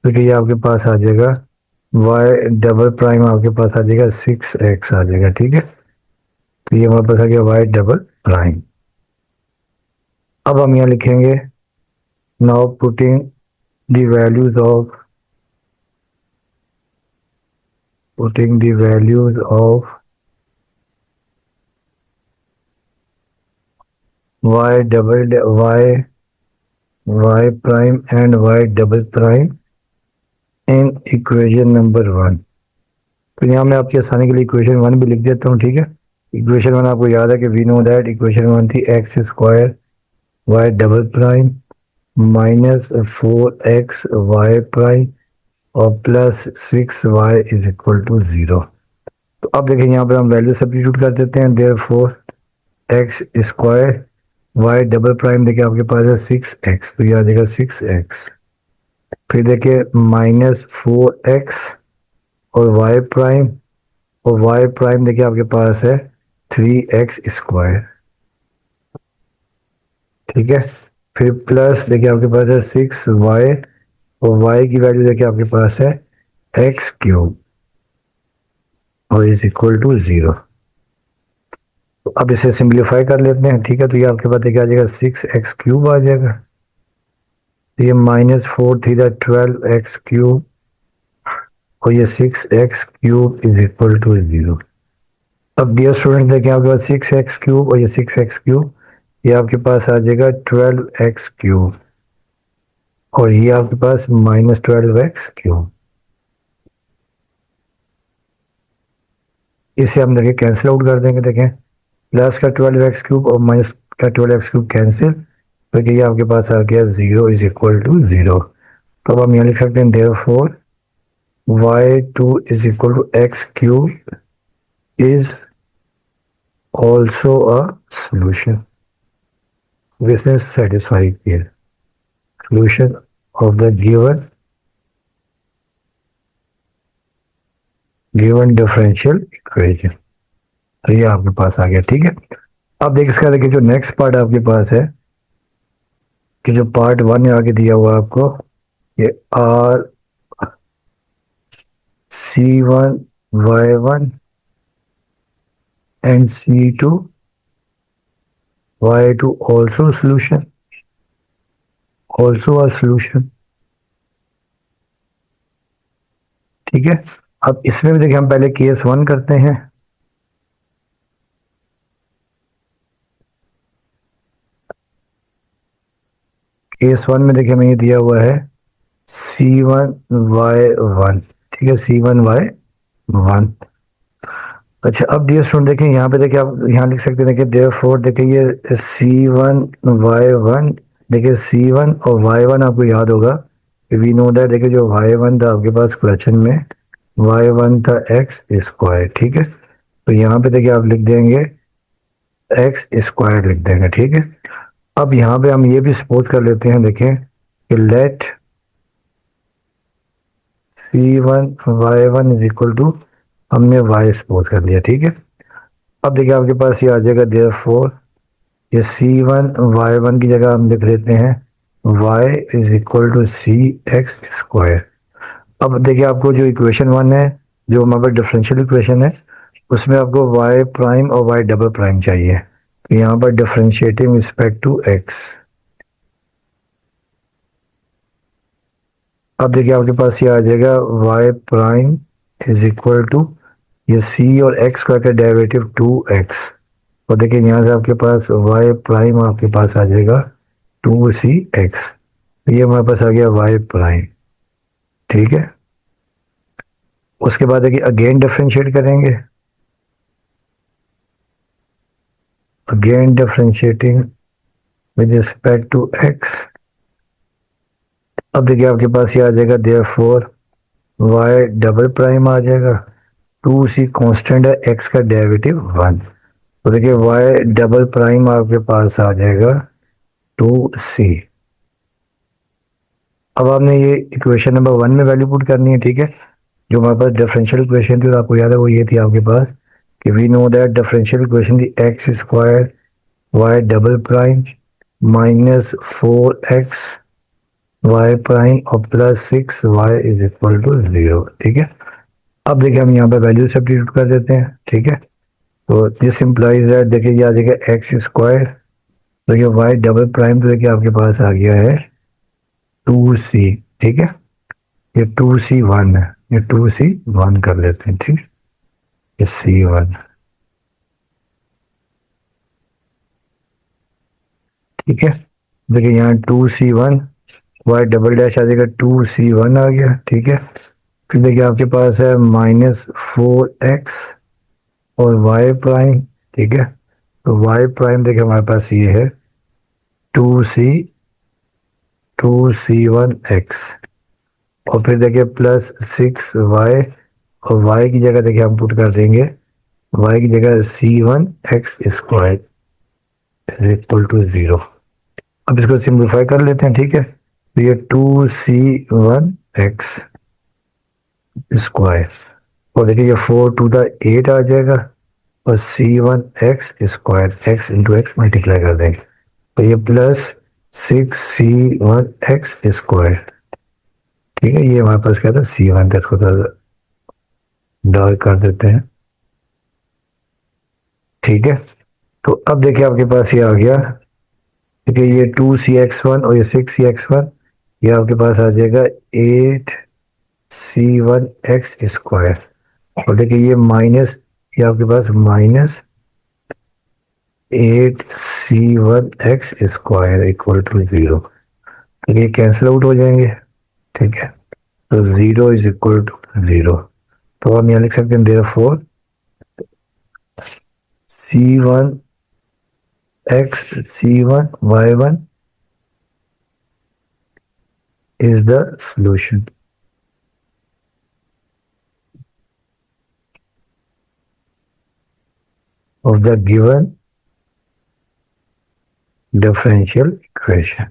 Speaker 1: तो ये आपके पास आ जाएगा y डबल प्राइम, आपके पास आ जाएगा सिक्स एक्स आ जाएगा। ठीक है, तो ये हमारे पास आ गया y डबल प्राइम। अब हम यहाँ लिखेंगे now putting the values of y double y prime and y double prime in equation number one. तो यहाँ मैं आपकी आसानी के लिए इक्वेशन वन भी लिख देता हूँ। ठीक है, इक्वेशन वन आपको याद है कि we know that equation one थी x square y double prime minus four x y prime और plus six y is equal to zero. तो अब देखिए यहाँ पर हम वैल्यू सब्स्टिट्यूट कर देते हैं। Therefore x square y double prime देखिए आपके पास है सिक्स एक्स, तो ये आ जाएगा सिक्स एक्स। फिर देखिए माइनस फोर एक्स और वाई प्राइम, और वाई प्राइम देखिए आपके पास है थ्री एक्स स्क्वायर। ठीक है, फिर प्लस देखिए आपके पास है सिक्स वाई, और वाई की वैल्यू देखिए आपके पास है एक्स क्यूब और इज इक्वल टू जीरो। तो अब इसे सिंप्लीफाई कर लेते हैं, ठीक है। तो ये आपके पास देखिए आ जाएगा 6x³ आ जाएगा। तो ये -4 थीटा 12x³ और ये 6x³ इज इक्वल टू 0। अब डियर स्टूडेंट देखिए आपके पास 6x³ और ये 6x³ ये आपके पास आ जाएगा 12x³ और ये आपके पास -12x³। इसे हम देखिए कैंसिल आउट कर देंगे। देखें प्लस का 12x³ और माइनस का 12x³ कैंसिल, तो ये आपके पास आ गया 0 इज इक्वल टू 0। तो अब हम यहाँ लिख सकते हैं therefore y2 is equal to x³ is also a solution. This is satisfied here. Solution of the given differential equation. तो ये आपके पास आ गया, ठीक है। अब देख इसका देखिए जो नेक्स्ट पार्ट आपके पास है कि जो पार्ट 1 में आगे दिया हुआ आपको ये R(C1)(Y1) and C2(Y2) also solution, also a solution, ठीक है। अब इसमें भी देखिए हम पहले केस 1 करते हैं। केस 1 में देखिए हमें ये दिया हुआ है C1(Y1), ठीक है, C1(Y1). अच्छा अब डियर स्टूडेंट देखें यहाँ पे देखिए आप यहाँ लिख सकते हैं, देखिए देयरफॉर देखिए ये C1(Y1), देखिए C1 और Y1 आपको याद होगा वी नो दैट, देखिए जो Y1 था आपके पास क्वेश्चन में Y1 था x², ठीक है। तो यहाँ पे देखिए आप लिख देंगे x² लिख देंगे, ठीक है। अब यहाँ पे हम ये भी सपोज कर लेते हैं, देखें कि let C1(Y1) is equal to हमने y सपोज कर लिया, ठीक है। अब देखिए आपके पास ये आ जाएगा देयरफॉर ये C1(Y1) की जगह हम लिख लेते हैं y is equal to cx²। अब देखिए आपको जो इक्वेशन 1 है जो हमारे पास डिफरेंशियल इक्वेशन है उसमें आपको y' और y" चाहिए। तो यहाँ पर डिफरेंशिएटिंग रिस्पेक्ट टू x। अब देखिए आपके पास ये आ जाएगा y' इज इक्वल टू ये c और x का डेरिवेटिव 2x और देखिए यहाँ से आपके पास y' आपके पास आ जाएगा 2cx। तो ये हमारे पास आ गया y', ठीक है। उसके बाद देखिए अगेन डिफरेंशिएट करेंगे, again differentiating with respect to x। अब देखिए आपके पास ये आ जाएगा देयरफॉर y" आ जाएगा 2c कांस्टेंट है, x का डेरिवेटिव 1। तो देखिए y" आपके पास आ जाएगा 2c। अब आपने ये इक्वेशन नंबर 1 में वैल्यू पुट करनी है, ठीक है। जो हमारे पास डिफरेंशियल इक्वेशन थी और आपको याद है वो ये थी आपके पास कि we know that differential equation थी x² y" -4x y' और +6y इज इक्वल टू 0, ठीक है। अब देखिए हम यहाँ पे वैल्यू सब्स्टिट्यूट कर देते हैं, ठीक है। तो दिस इम्प्लाइज दैट देखिए ये आ जाएगा x², देखिए y" तो देखिए आपके पास आ गया है 2c, ठीक है। ये 2c1 है, ये 2c1 कर लेते हैं, ठीक है, ये c1, ठीक है। देखिए यहाँ 2c1 y" आ जाएगा 2c1 आ गया, ठीक है। फिर देखिए आपके पास है -4x और y', ठीक है। तो y' देखिए हमारे पास ये है 2c1x और फिर देखिए +6y और y की जगह देखिए हम पुट कर देंगे y की जगह c1x² इज इक्वल टू 0। अब इसको सिंप्लीफाई कर लेते हैं, ठीक है। तो ये 2c1x² और देखिए ये 4 × 2 = 8 आ जाएगा और c1x², x into x multiply कर देंगे तो ये +6c1x², ठीक है। ये हमारे पास क्या था c1 था, इसको डार्क कर देते हैं, ठीक है। तो अब देखिए आपके पास ये आ गया, देखिए ये 2c(x1) और ये 6c(x1), ये आपके पास आ जाएगा 8c(1x²). और देखिए ये माइनस, ये आपके पास माइनस 8c(1x² इक्वल टू 0। तो ये कैंसिल आउट हो जाएंगे, ठीक है। तो 0 इज इक्वल टू 0। तो हम यहाँ लिख सकते हैं therefore c(1x),c(1y1) is the solution of the given differential equation।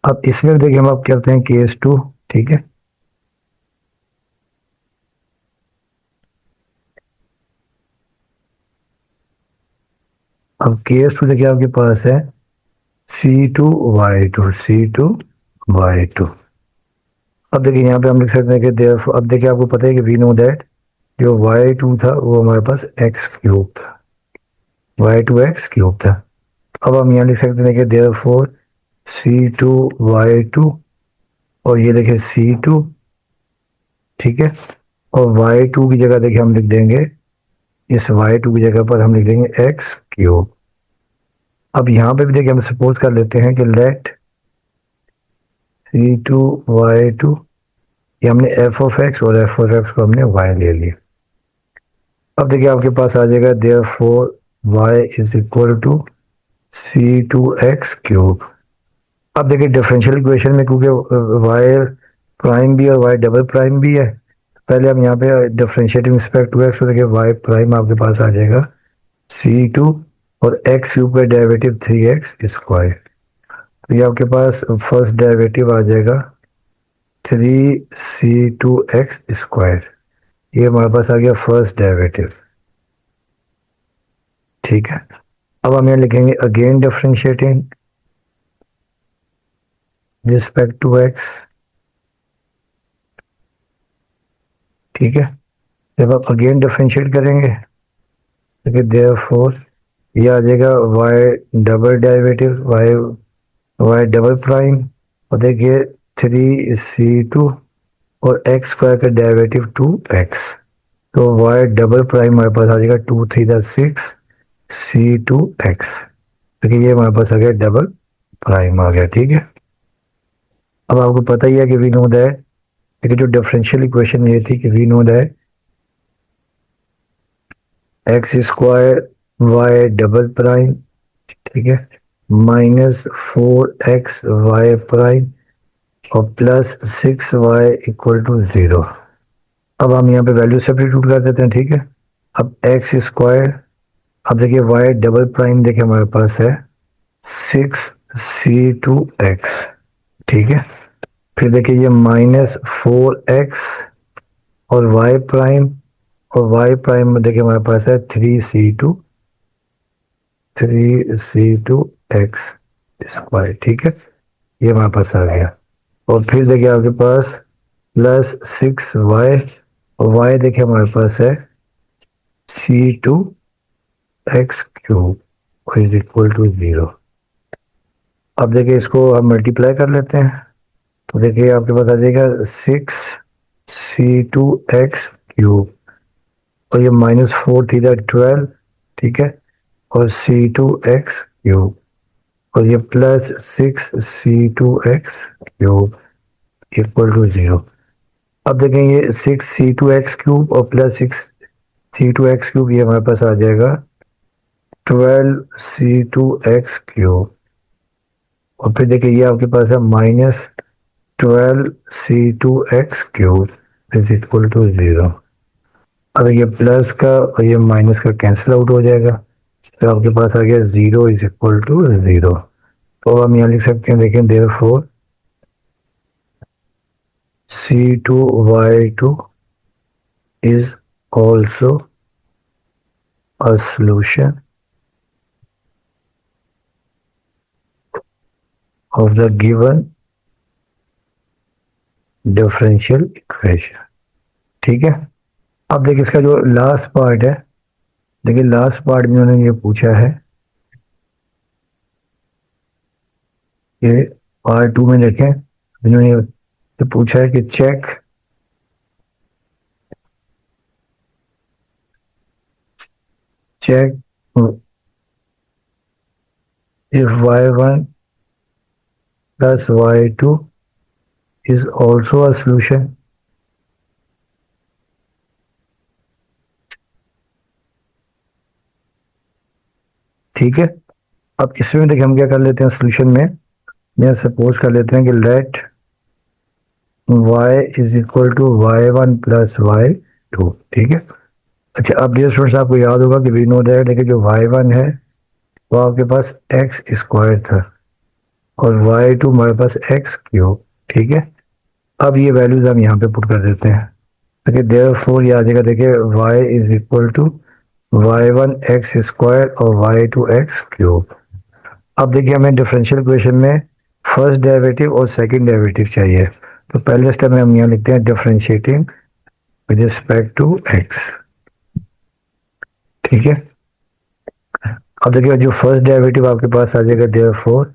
Speaker 1: अब इसमें देखिए हम आप करते हैं केस 2, ठीक है। अब केस 2 देखिए आपके पास है c2y2, c2y2। अब देखिए यहाँ पे हम लिख सकते हैं कि therefore, अब देखिए आपको पता है कि वी नो दैट जो y2 था वो हमारे पास x³ था, y2x³ था। अब हम यहाँ लिख सकते हैं कि therefore c2y2, और ये देखिए c2, ठीक है। और y2 की जगह देखिए हम लिख देंगे, इस y2 की जगह पर हम लिख देंगे x³। अब यहाँ पे भी देखिए हम सपोज कर लेते हैं कि लेट c2y2, ये हमने f(x) और f(x) को हमने y ले लिया। अब देखिए आपके पास आ जाएगा therefore y is equal to c2x³। अब देखिए डिफरेंशियल इक्वेशन में क्योंकि y प्राइम भी और y डबल प्राइम भी है, पहले हम यहाँ पे डिफरेंशिएटिंग रिस्पेक्ट टू x, तो देखिए y प्राइम आपके पास आ जाएगा c2 और x³ का डेरिवेटिव 3x²। तो ये आपके पास फर्स्ट डेरिवेटिव आ जाएगा 3c2x²। ये हमारे पास आ गया फर्स्ट डेरिवेटिव, ठीक है। अब हम यहाँ लिखेंगे again differentiating respect to x, ठीक है। जब आप अगेन डिफरेंशिएट करेंगे तो देयरफॉर ये आ जाएगा y double derivative y double prime, और देखिए 3c2 और x² का डेरिवेटिव 2x। तो y डबल प्राइम हमारे पास आ जाएगा 2 3 6 c2x। देखिए ये हमारे पास आ गया डबल प्राइम आ गया, ठीक है। अब आपको पता ही है कि वी नो दैट, देखिए जो डिफरेंशियल इक्वेशन ये थी कि we know that x² y double prime, ठीक है, -4xy प्राइम और +6y इक्वल टू 0। अब हम यहाँ पे वैल्यू सब्स्टिट्यूट कर देते हैं, ठीक है। अब x², अब देखिए y डबल प्राइम देखिए हमारे पास है 6c2x, ठीक है। फिर देखिए ये -4x और y प्राइम, और y प्राइम में देखिए हमारे पास है 3c2x², ठीक है। ये हमारे पास आ गया। और फिर देखिए आपके पास +6y, और y देखिए हमारे पास है c2x³ इज इक्वल टू 0। अब देखिए इसको हम मल्टीप्लाई कर लेते हैं, तो देखिए आपके पास आ जाएगा 6c2x³, और ये -4 थी 12, ठीक है, और c2x³ और ये +6c2x³ इक्वल टू 0। अब देखें ये 6c2x³ और +6c2x³ ये हमारे पास आ जाएगा 12c2x³, और फिर देखिए ये आपके पास है -12c2x³ इज इक्वल टू 0। अब ये प्लस का और ये माइनस का कैंसिल आउट हो जाएगा, तो आपके पास आ गया 0 इज इक्वल टू 0। तो हम यहाँ लिख सकते हैं, देखें therefore c2y2 is also a solution of the given differential equation, ठीक है। अब देखिए इसका जो लास्ट पार्ट है, देखिए लास्ट पार्ट में उन्होंने ये पूछा है ये R2 में देखें, इन्होंने तो पूछा है कि check if y1 plus y2 is also a solution। ठीक है, अब इसमें देखिए हम क्या कर लेते हैं सोल्यूशन में, मैं सपोज कर लेते हैं कि let y is equal to y1 plus y2। ठीक है, अच्छा अब डियर स्टूडेंट्स आपको याद होगा कि वी नो दैट, देखिए जो y1 है वो आपके पास एक्स स्क्वायर था और y2 हमारे पास एक्स क्यूब। ठीक है, अब ये वैल्यूज हम यहाँ पे पुट कर देते हैं, देखिए देयरफॉर ये आ जाएगा, देखिए y is equal to y1 x square और y2 एक्स क्यूब। अब देखिए हमें डिफरेंशियल इक्वेशन में फर्स्ट डेरिवेटिव और सेकंड डेरिवेटिव चाहिए, तो पहले स्टेप में हम यहाँ लिखते हैं differentiating with respect to x. ठीक है, अब देखिए जो फर्स्ट डेरिवेटिव आपके पास आ जाएगा, therefore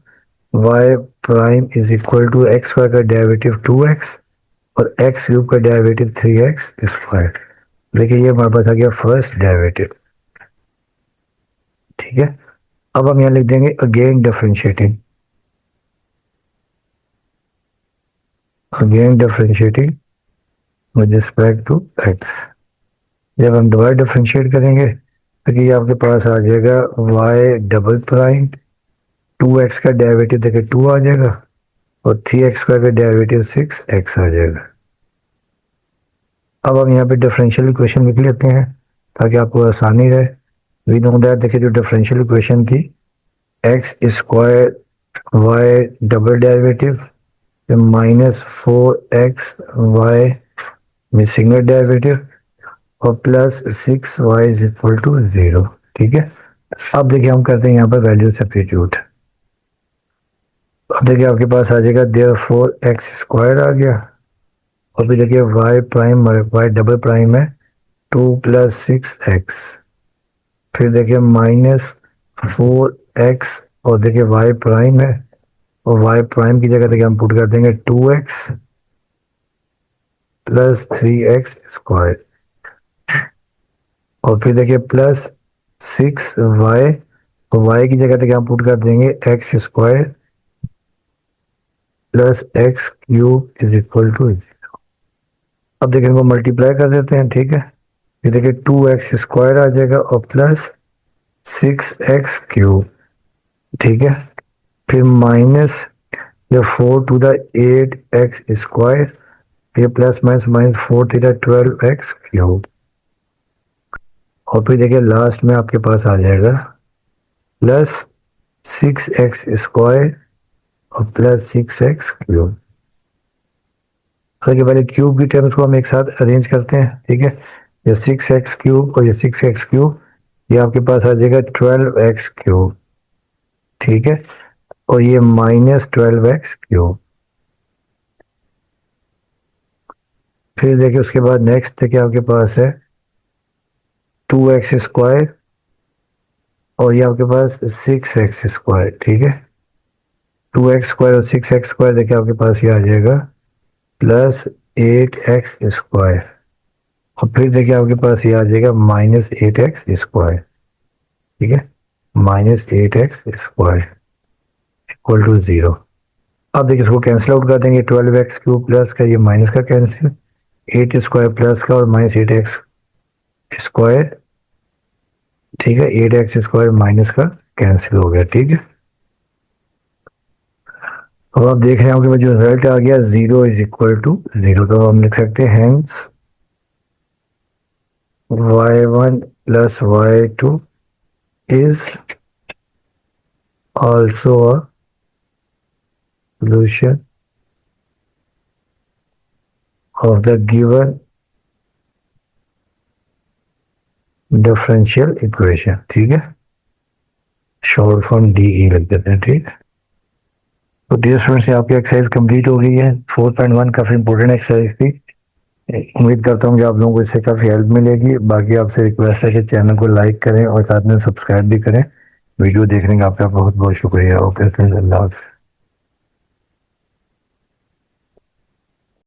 Speaker 1: y prime is equal to x square का डेरिवेटिव 2x और एक्स क्यूब का डेरिवेटिव 3x स्क्वायर। देखिए ये हमारे पास आ गया फर्स्ट डेरिवेटिव। ठीक है, अब हम यहाँ लिख देंगे again differentiating with respect to x. जब हम दोबारा डिफरेंशिएट करेंगे तो ये आपके पास आ जाएगा y डबल प्राइम 2x का डेरिवेटिव देखिए 2 आ जाएगा और 3x स्क्वायर का डेरिवेटिव 6x आ जाएगा। अब हम यहाँ पे डिफरेंशियल इक्वेशन लिख लेते हैं ताकि आपको आसानी रहे। वी नो दैट, देखिए जो डिफरेंशियल इक्वेशन थी x square y double derivative minus 4x y में सिंगल डेरिवेटिव और plus 6y is equal to 0। ठीक है, अब देखिए हम करते हैं यहाँ पर वैल्यू सब्स्टिट्यूट। अब देखिए आपके पास आ जाएगा देयरफॉर एक्स स्क्वायर आ गया और फिर देखिए y prime y double prime है 2 प्लस 6x, फिर देखिए माइनस 4x और देखिए वाई प्राइम है और वाई प्राइम की जगह देखिए हम पुट कर देंगे 2x प्लस 3x स्क्वायर और फिर देखिए प्लस 6y और y की जगह देखिए हम पुट कर देंगे x square plus x cube is equal to 0। अब देखिए इनको मल्टीप्लाई कर देते हैं। ठीक है, ये देखिए 2x स्क्वायर आ जाएगा और प्लस 6x क्यूब। ठीक है, फिर माइनस ये 4 टू द 8x स्क्वायर, ये plus minus minus 4 to the 12x cube और फिर देखिए लास्ट में आपके पास आ जाएगा प्लस 6x स्क्वायर और प्लस 6x क्यूब। देखिए पहले क्यूब की टर्म्स को हम एक साथ अरेंज करते हैं। ठीक है, ये 6x क्यूब और ये 6x क्यूब, ये आपके पास आ जाएगा 12x क्यूब। ठीक है, और ये माइनस 12x क्यूब। फिर देखिए उसके बाद नेक्स्ट देखिए आपके पास है 2x स्क्वायर और ये आपके पास 6x स्क्वायर। ठीक है, 2x स्क्वायर और 6x स्क्वायर देखिए आपके पास ये आ जाएगा प्लस 8x स्क्वायर और फिर देखिए आपके पास ये आ जाएगा माइनस 8x स्क्वायर। ठीक है, minus 8x square equal to 0। अब देखिए इसको कैंसिल आउट कर देंगे, 12x क्यूब प्लस का ये माइनस का कैंसिल, 8 स्क्वायर प्लस का और माइनस 8x स्क्वायर। ठीक है, 8x स्क्वायर माइनस का कैंसिल हो गया। ठीक है, अब आप देख रहे हैं कि जो रिजल्ट आ गया 0 इज इक्वल टू 0, तो हम लिख सकते हैं hence y1 plus y2 is also a solution of the given differential equation। ठीक है, शॉर्ट फॉर्म DE लिख देते हैं। ठीक है, तो डियर स्टूडेंट्स आपकी एक्सरसाइज कंप्लीट हो गई है। 4.1 काफी इंपॉर्टेंट एक्सरसाइज थी। उम्मीद करता हूँ कि आप लोगों को इससे काफी हेल्प मिलेगी। बाकी आपसे रिक्वेस्ट है कि चैनल को लाइक करें और साथ में सब्सक्राइब भी करें। वीडियो देखने का आपका बहुत बहुत शुक्रिया। ओके, अल्लाह हाफ़िज़।